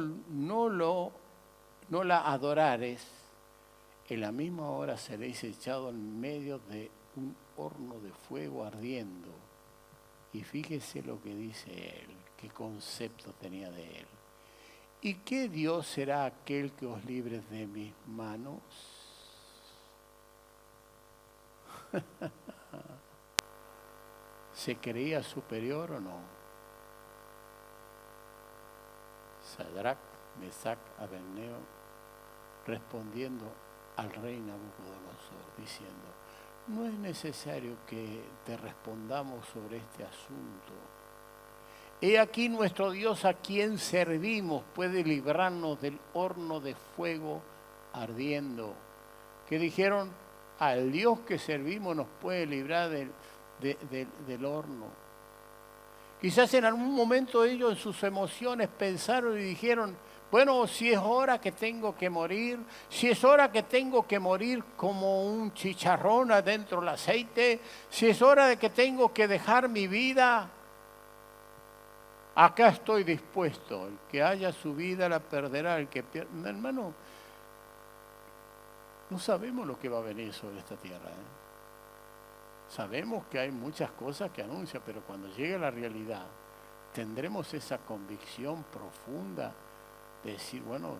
la adorares, en la misma hora seréis echados en medio de un horno de fuego ardiendo. Y fíjese lo que dice él, qué concepto tenía de él. ¿Y qué Dios será aquel que os libre de mis manos? ¿Se creía superior o no? Sadrac, Mesac, Abednego, respondiendo al rey Nabucodonosor, diciendo: no es necesario que te respondamos sobre este asunto. He aquí nuestro Dios a quien servimos puede librarnos del horno de fuego ardiendo. Que dijeron: al Dios que servimos nos puede librar del horno. Quizás en algún momento ellos en sus emociones pensaron y dijeron: bueno, si es hora que tengo que morir, si es hora que tengo que morir como un chicharrón adentro del aceite, si es hora de que tengo que dejar mi vida, acá estoy dispuesto. El que haya su vida la perderá, el que pierda. Hermano, no sabemos lo que va a venir sobre esta tierra. Sabemos que hay muchas cosas que anuncia, pero cuando llegue la realidad, tendremos esa convicción profunda de decir: bueno,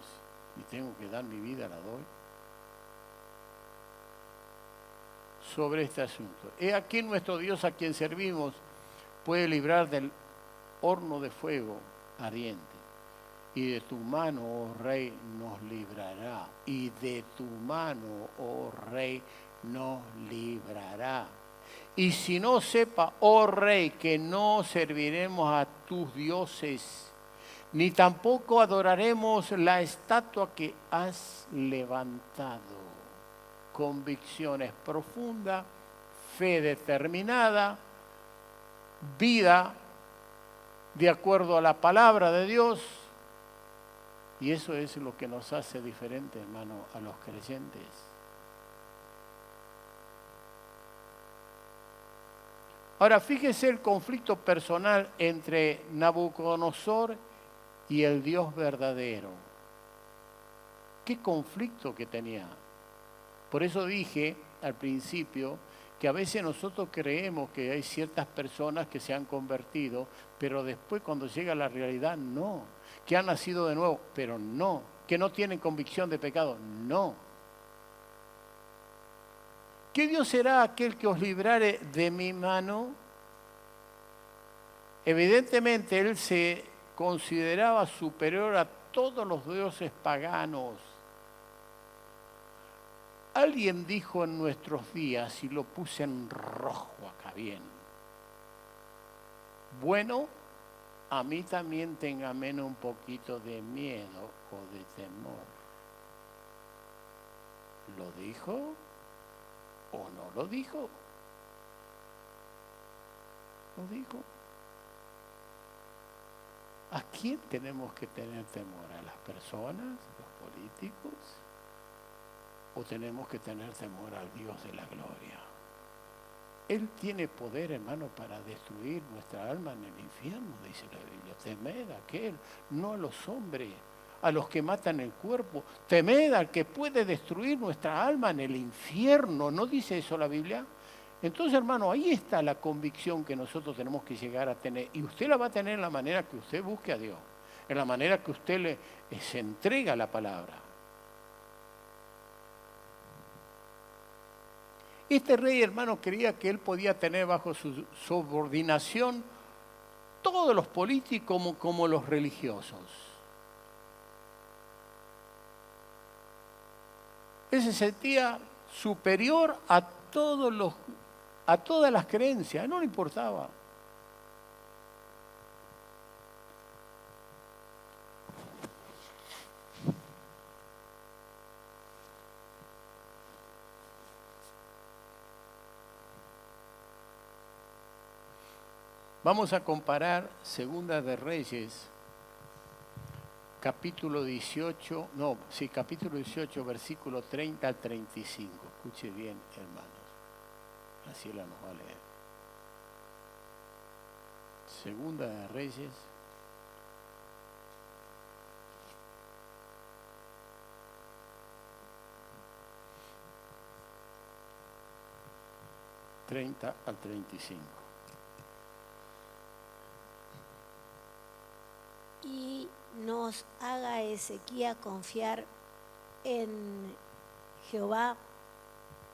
si tengo que dar mi vida, la doy. Sobre este asunto. He aquí nuestro Dios a quien servimos puede librar del horno de fuego ardiente. Y de tu mano, oh Rey, nos librará. Y de tu mano, oh Rey, nos librará. Y si no sepa, oh Rey, que no serviremos a tus dioses, ni tampoco adoraremos la estatua que has levantado. Convicciones profundas, fe determinada, vida de acuerdo a la palabra de Dios. Y eso es lo que nos hace diferente, hermano, a los creyentes. Ahora, fíjese el conflicto personal entre Nabucodonosor y el Dios verdadero. ¿Qué conflicto que tenía? Por eso dije al principio que a veces nosotros creemos que hay ciertas personas que se han convertido, pero después cuando llega la realidad, no. Que han nacido de nuevo, pero no. Que no tienen convicción de pecado, no. ¿Qué Dios será aquel que os librare de mi mano? Evidentemente él se consideraba superior a todos los dioses paganos. Alguien dijo en nuestros días, y lo puse en rojo acá bien, bueno, a mí también téngame un poquito de miedo o de temor. ¿Lo dijo o no lo dijo? Lo dijo. ¿A quién tenemos que tener temor? ¿A las personas, los políticos? ¿O tenemos que tener temor al Dios de la gloria? Él tiene poder, hermano, para destruir nuestra alma en el infierno, dice la Biblia. Temed a aquel, no a los hombres, a los que matan el cuerpo. Temed al que puede destruir nuestra alma en el infierno. ¿No dice eso la Biblia? Entonces, hermano, ahí está la convicción que nosotros tenemos que llegar a tener. Y usted la va a tener en la manera que usted busque a Dios, en la manera que usted se entrega a la palabra. Este rey, hermano, creía que él podía tener bajo su subordinación todos los políticos como los religiosos. Él se sentía superior a todas las creencias, no le importaba. Vamos a comparar Segunda de Reyes, capítulo 18, versículo 30 al 35. Escuche bien, hermanos. Así la nos va a leer. Segunda de Reyes, ...30 al 35. Y nos haga Ezequías confiar en Jehová,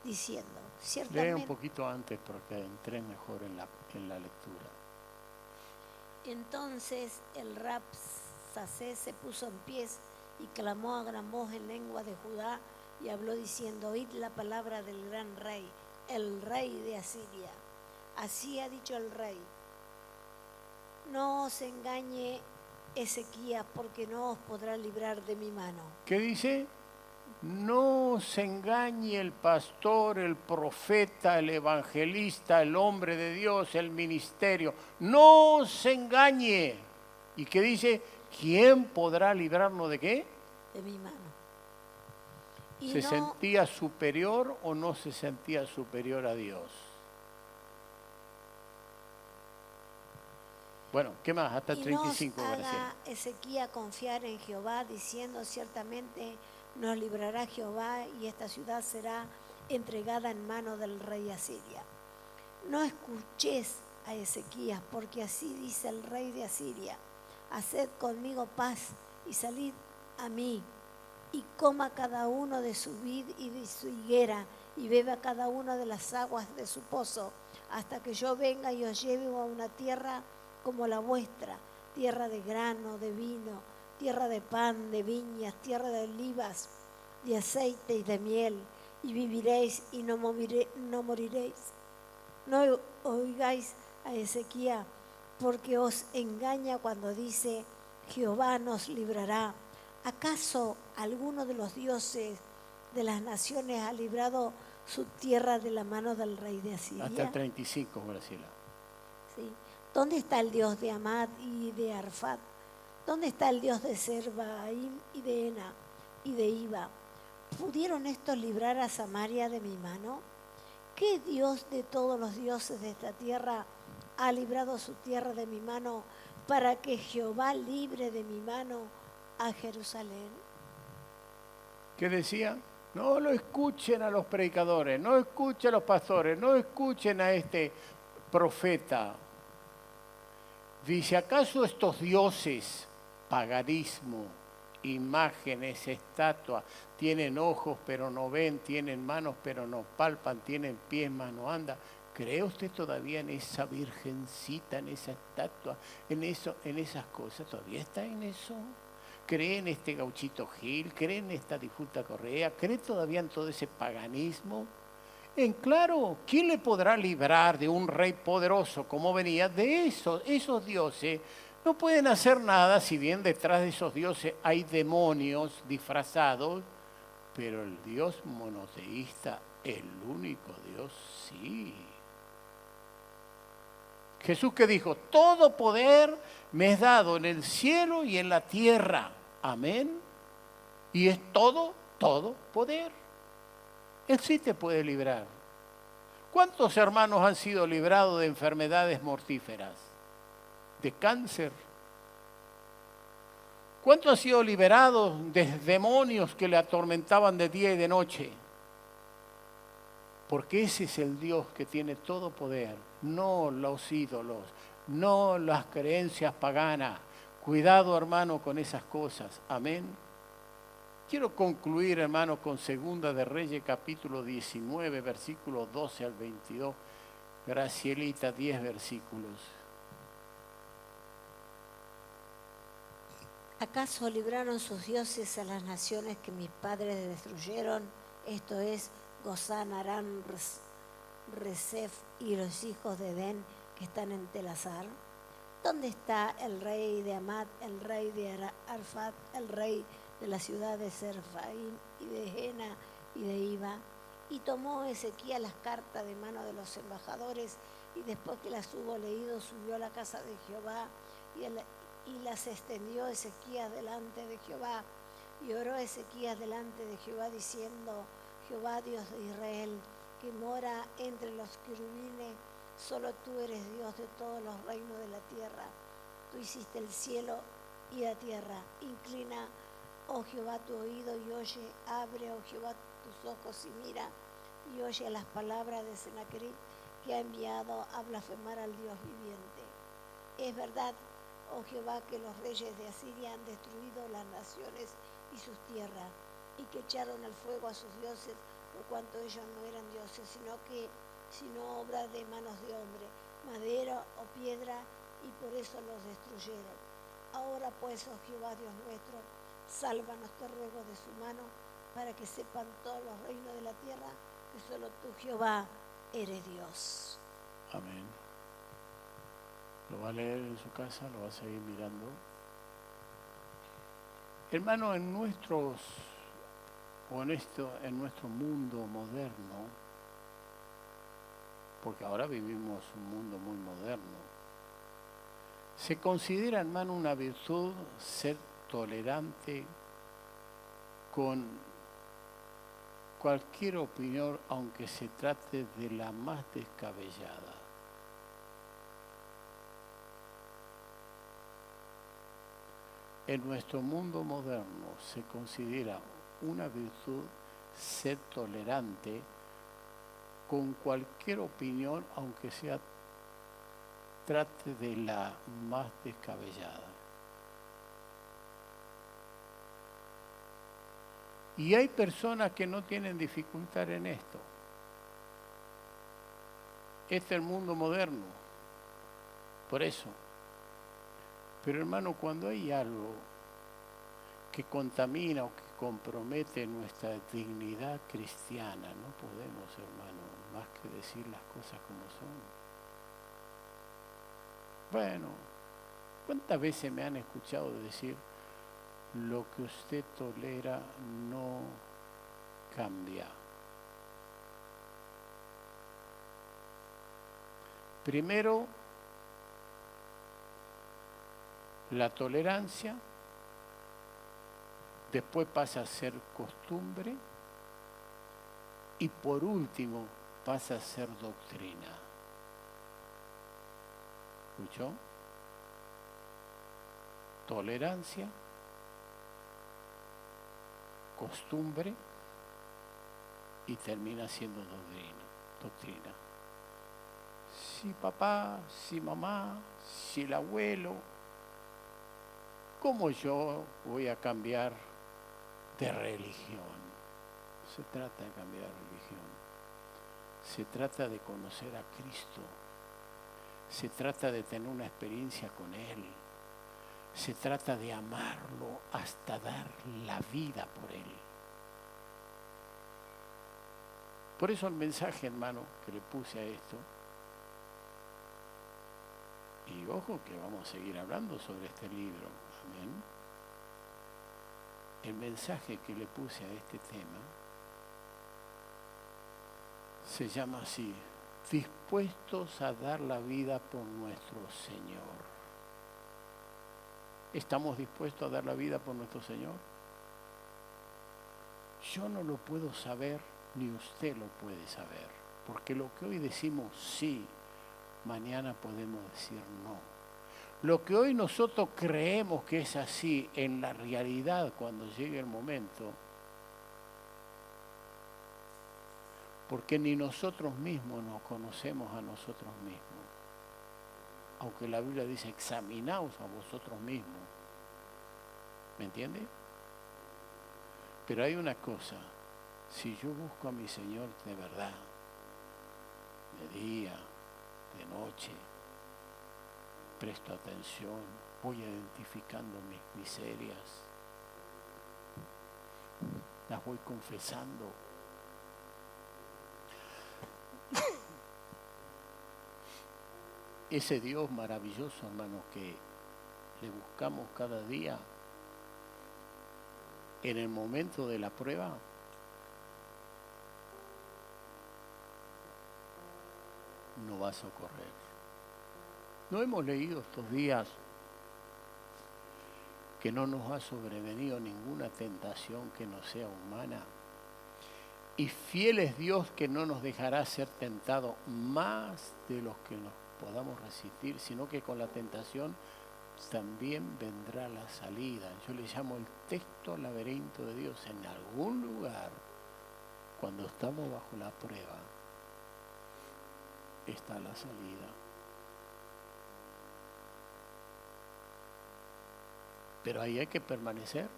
diciendo, ciertamente... Lee un poquito antes porque entré mejor en la lectura. Entonces el Rabsacés se puso en pies y clamó a gran voz en lengua de Judá y habló diciendo, oíd la palabra del gran rey, el rey de Asiria. Así ha dicho el rey, no os engañe Ezequías, porque no os podrá librar de mi mano. ¿Qué dice? No se engañe el pastor, el profeta, el evangelista, el hombre de Dios, el ministerio. No se engañe. ¿Y qué dice? ¿Quién podrá librarnos de qué? De mi mano. ¿Se sentía superior o no se sentía superior a Dios? Bueno, ¿qué más? Hasta 35. Nos haga Ezequías confiar en Jehová, diciendo, ciertamente nos librará Jehová y esta ciudad será entregada en mano del rey de Asiria. No escuchéis a Ezequías, porque así dice el rey de Asiria, haced conmigo paz y salid a mí, y coma cada uno de su vid y de su higuera, y beba cada uno de las aguas de su pozo, hasta que yo venga y os lleve a una tierra como la vuestra, tierra de grano, de vino, tierra de pan, de viñas, tierra de olivas, de aceite y de miel, y viviréis y no moriréis. No oigáis a Ezequías, porque os engaña cuando dice, Jehová nos librará. ¿Acaso alguno de los dioses de las naciones ha librado su tierra de la mano del rey de Asiria? Hasta el 35, Graciela. Sí. ¿Dónde está el Dios de Amad y de Arfad? ¿Dónde está el Dios de Serbaim y de Ena y de Iba? ¿Pudieron estos librar a Samaria de mi mano? ¿Qué Dios de todos los dioses de esta tierra ha librado su tierra de mi mano para que Jehová libre de mi mano a Jerusalén? ¿Qué decía? No lo escuchen a los predicadores, no escuchen a los pastores, no escuchen a este profeta. Dice, ¿acaso estos dioses, paganismo, imágenes, estatuas, tienen ojos pero no ven, tienen manos pero no palpan, tienen pies mas no andan? ¿Cree usted todavía en esa virgencita, en esa estatua, en esas cosas? ¿Todavía está en eso? ¿Cree en este Gauchito Gil? ¿Cree en esta difunta Correa? ¿Cree todavía en todo ese paganismo? En claro, ¿quién le podrá librar de un rey poderoso como venía? De esos dioses no pueden hacer nada, si bien detrás de esos dioses hay demonios disfrazados, pero el Dios monoteísta, el único Dios, sí. Jesús que dijo, todo poder me es dado en el cielo y en la tierra. Amén. Y es todo poder. Él sí te puede librar. ¿Cuántos hermanos han sido librados de enfermedades mortíferas? De cáncer. ¿Cuántos han sido liberados de demonios que le atormentaban de día y de noche? Porque ese es el Dios que tiene todo poder, no los ídolos, no las creencias paganas. Cuidado, hermano, con esas cosas. Amén. Quiero concluir, hermano, con Segunda de Reyes, capítulo 19, versículos 12 al 22. Gracielita, 10 versículos. ¿Acaso libraron sus dioses a las naciones que mis padres destruyeron? Esto es, Gozán, Aram, Resef y los hijos de Edén que están en Telasar. ¿Dónde está el rey de Amad, el rey de Arfad, el rey de la ciudad de Serfaim y de Ena y de Iba? Y tomó Ezequías las cartas de mano de los embajadores, y después que las hubo leído, subió a la casa de Jehová y las extendió Ezequías delante de Jehová. Y oró Ezequías delante de Jehová diciendo, Jehová Dios de Israel, que mora entre los querubines, solo tú eres Dios de todos los reinos de la tierra. Tú hiciste el cielo y la tierra. Inclina, oh Jehová, tu oído y oye. Abre, oh Jehová, tus ojos y mira. Y oye las palabras de Sennacherib, que ha enviado a blasfemar al Dios viviente. Es verdad, oh Jehová, que los reyes de Asiria han destruido las naciones y sus tierras, y que echaron al fuego a sus dioses, por cuanto ellos no eran dioses, sino obra de manos de hombre, madera o piedra, y por eso los destruyeron. Ahora pues, oh Jehová Dios nuestro, sálvanos, te ruego, de su mano, para que sepan todos los reinos de la tierra que solo tú, Jehová, eres Dios. Amén. Lo va a leer en su casa, lo va a seguir mirando. Hermano, en nuestro mundo moderno, porque ahora vivimos un mundo muy moderno, se considera, hermano, una virtud ser tolerante con cualquier opinión, aunque se trate de la más descabellada. En nuestro mundo moderno se considera una virtud ser tolerante con cualquier opinión, aunque sea trate de la más descabellada. Y hay personas que no tienen dificultad en esto. Este es el mundo moderno, por eso. Pero hermano, cuando hay algo que contamina o que compromete nuestra dignidad cristiana, no podemos, hermano, más que decir las cosas como son. Bueno, ¿cuántas veces me han escuchado decir, lo que usted tolera no cambia? Primero, la tolerancia, después pasa a ser costumbre y por último pasa a ser doctrina. ¿Escuchó? Tolerancia, costumbre y termina siendo doctrina. Si papá, si mamá, si el abuelo, ¿cómo yo voy a cambiar de religión? No se trata de cambiar de religión. Se trata de conocer a Cristo. Se trata de tener una experiencia con Él. Se trata de amarlo hasta dar la vida por Él. Por eso el mensaje, hermano, que le puse a esto, y ojo que vamos a seguir hablando sobre este libro, amén. El mensaje que le puse a este tema se llama así: dispuestos a dar la vida por nuestro Señor. ¿Estamos dispuestos a dar la vida por nuestro Señor? Yo no lo puedo saber, ni usted lo puede saber, porque lo que hoy decimos sí, mañana podemos decir no. Lo que hoy nosotros creemos que es así, en la realidad, cuando llegue el momento, porque ni nosotros mismos nos conocemos a nosotros mismos. Aunque la Biblia dice, examinaos a vosotros mismos. ¿Me entiende? Pero hay una cosa, si yo busco a mi Señor de verdad, de día, de noche, presto atención, voy identificando mis miserias, las voy confesando. Ese Dios maravilloso, hermano, que le buscamos cada día, en el momento de la prueba, nos va a socorrer. ¿No hemos leído estos días que no nos ha sobrevenido ninguna tentación que no sea humana? Y fiel es Dios que no nos dejará ser tentados más de los que nos podamos resistir, sino que con la tentación también vendrá la salida. Yo le llamo el texto laberinto de Dios. En algún lugar, cuando estamos bajo la prueba, está la salida. Pero ahí hay que permanecer.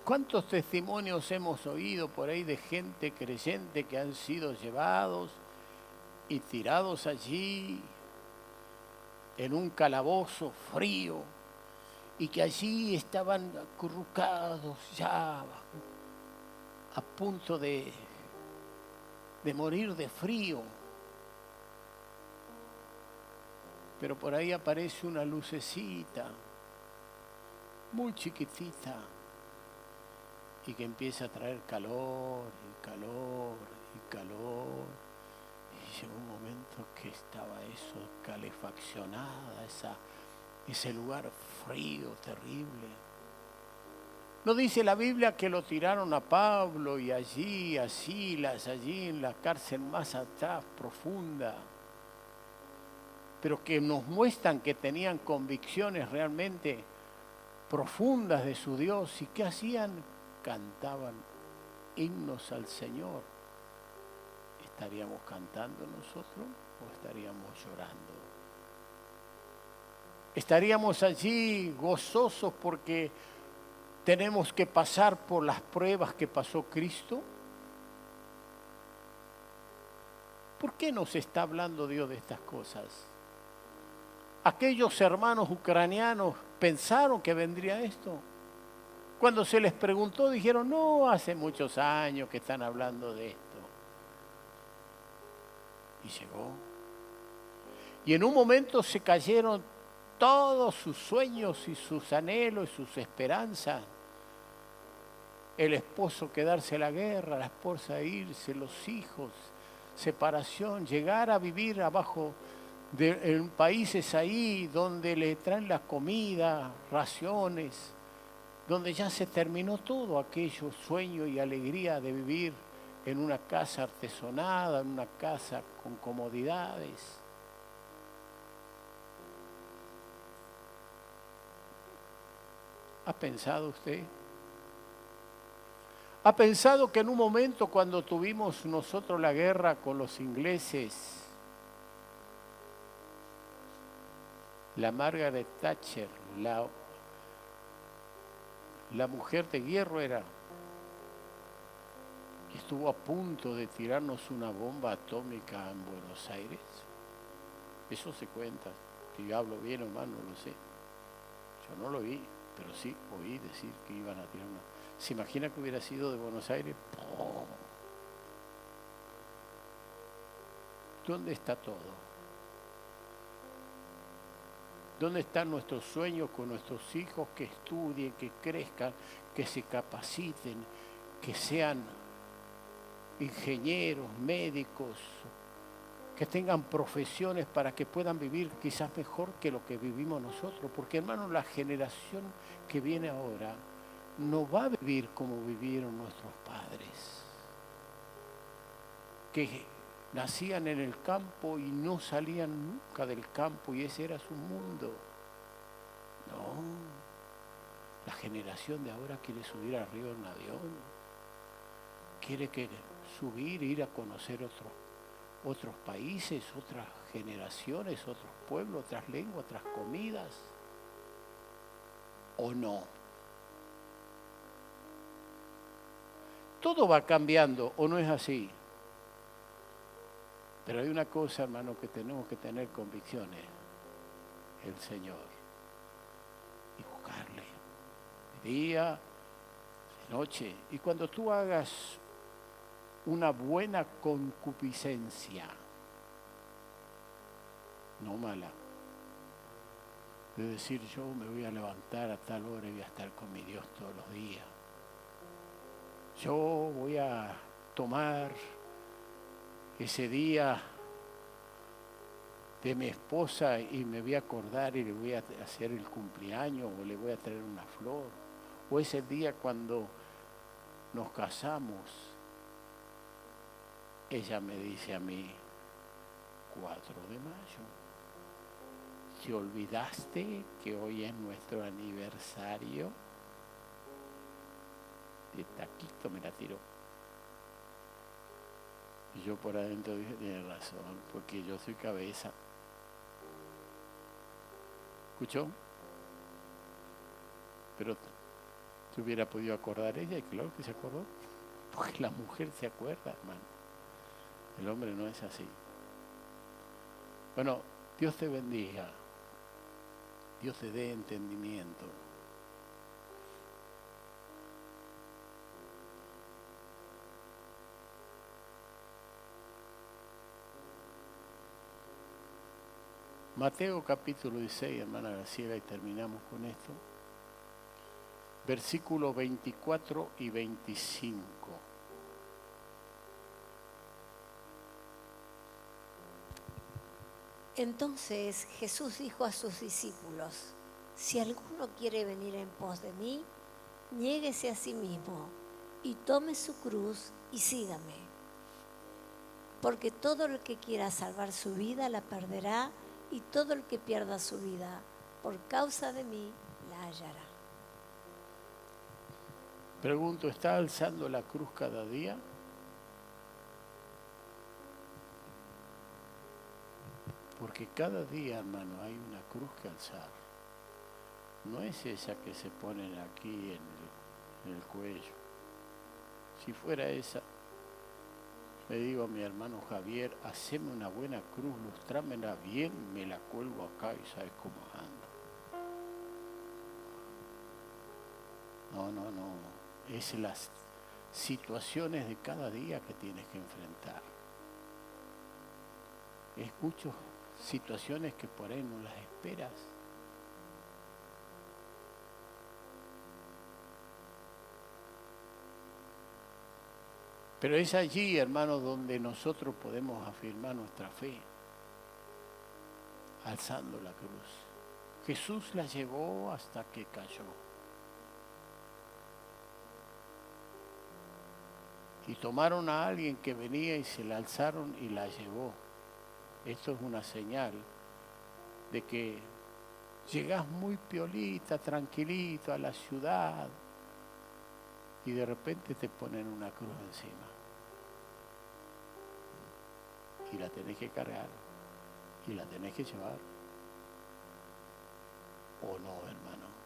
¿Cuántos testimonios hemos oído por ahí de gente creyente que han sido llevados y tirados allí en un calabozo frío y que allí estaban acurrucados ya a punto de morir de frío? Pero por ahí aparece una lucecita muy chiquitita y que empieza a traer calor y calor y calor. Y llegó un momento que estaba eso calefaccionada, ese lugar frío, terrible. ¿No dice la Biblia que lo tiraron a Pablo y allí, a Silas, allí en la cárcel más atrás, profunda? Pero que nos muestran que tenían convicciones realmente profundas de su Dios. ¿Y qué hacían? Cantaban himnos al Señor. ¿Estaríamos cantando nosotros o estaríamos llorando? ¿Estaríamos allí gozosos porque tenemos que pasar por las pruebas que pasó Cristo? ¿Por qué nos está hablando Dios de estas cosas? Aquellos hermanos ucranianos pensaron que vendría esto. Cuando se les preguntó, dijeron, no, hace muchos años que están hablando de esto. Y llegó. Y en un momento se cayeron todos sus sueños y sus anhelos y sus esperanzas. El esposo quedarse a la guerra, la esposa irse, los hijos, separación, llegar a vivir abajo en países ahí donde le traen la comida, raciones, donde ya se terminó todo aquello, sueño y alegría de vivir en una casa artesonada, en una casa con comodidades. ¿Ha pensado usted? ¿Ha pensado que en un momento cuando tuvimos nosotros la guerra con los ingleses, la Margaret Thatcher, la mujer de hierro era, estuvo a punto de tirarnos una bomba atómica en Buenos Aires? Eso se cuenta. Si yo hablo bien o mal, no lo sé. Yo no lo vi, pero sí oí decir que iban a tirar una. ¿Se imagina que hubiera sido de Buenos Aires? ¿Dónde está todo? ¿Dónde están nuestros sueños con nuestros hijos que estudien, que crezcan, que se capaciten, que sean ingenieros, médicos, que tengan profesiones para que puedan vivir quizás mejor que lo que vivimos nosotros? Porque, hermano, la generación que viene ahora no va a vivir como vivieron nuestros padres, que nacían en el campo y no salían nunca del campo y ese era su mundo. No, la generación de ahora quiere subir arriba en un avión, quiere subir, ir a conocer otros países, otras generaciones, otros pueblos, otras lenguas, otras comidas. ¿O no? Todo va cambiando, ¿o no es así? Pero hay una cosa, hermano, que tenemos que tener convicciones: el Señor. Y buscarle. De día, de noche. Y cuando tú hagas una buena concupiscencia, no mala, de decir yo me voy a levantar a tal hora y voy a estar con mi Dios todos los días. Yo voy a tomar ese día de mi esposa y me voy a acordar y le voy a hacer el cumpleaños o le voy a traer una flor. O ese día cuando nos casamos, ella me dice a mí, 4 de mayo, ¿te olvidaste que hoy es nuestro aniversario? De taquito me la tiró. Y yo por adentro dije, tiene razón, porque yo soy cabeza. ¿Escuchó? Pero se hubiera podido acordar ella, y claro que se acordó, porque la mujer se acuerda, hermano. El hombre no es así. Bueno, Dios te bendiga, Dios te dé entendimiento. Mateo capítulo 16, hermana Graciela, y terminamos con esto. Versículos 24 y 25. Entonces Jesús dijo a sus discípulos: si alguno quiere venir en pos de mí, niéguese a sí mismo y tome su cruz y sígame. Porque todo el que quiera salvar su vida la perderá, y todo el que pierda su vida por causa de mí la hallará. Pregunto, ¿está alzando la cruz cada día? Porque cada día, hermano, hay una cruz que alzar. No es esa que se ponen aquí en el cuello. Si fuera esa, le digo a mi hermano Javier, haceme una buena cruz, lustrámela bien, me la cuelgo acá y sabes cómo ando. No. Es las situaciones de cada día que tienes que enfrentar. Es muchas situaciones que por ahí no las esperas. Pero es allí, hermano, donde nosotros podemos afirmar nuestra fe. alzando la cruz. Jesús la llevó hasta que cayó. Y tomaron a alguien que venía y se la alzaron y la llevó. Esto es una señal de que llegás muy piolita, tranquilito a la ciudad y de repente te ponen una cruz encima. Y la tenés que cargar y la tenés que llevar. ¿O no, hermano?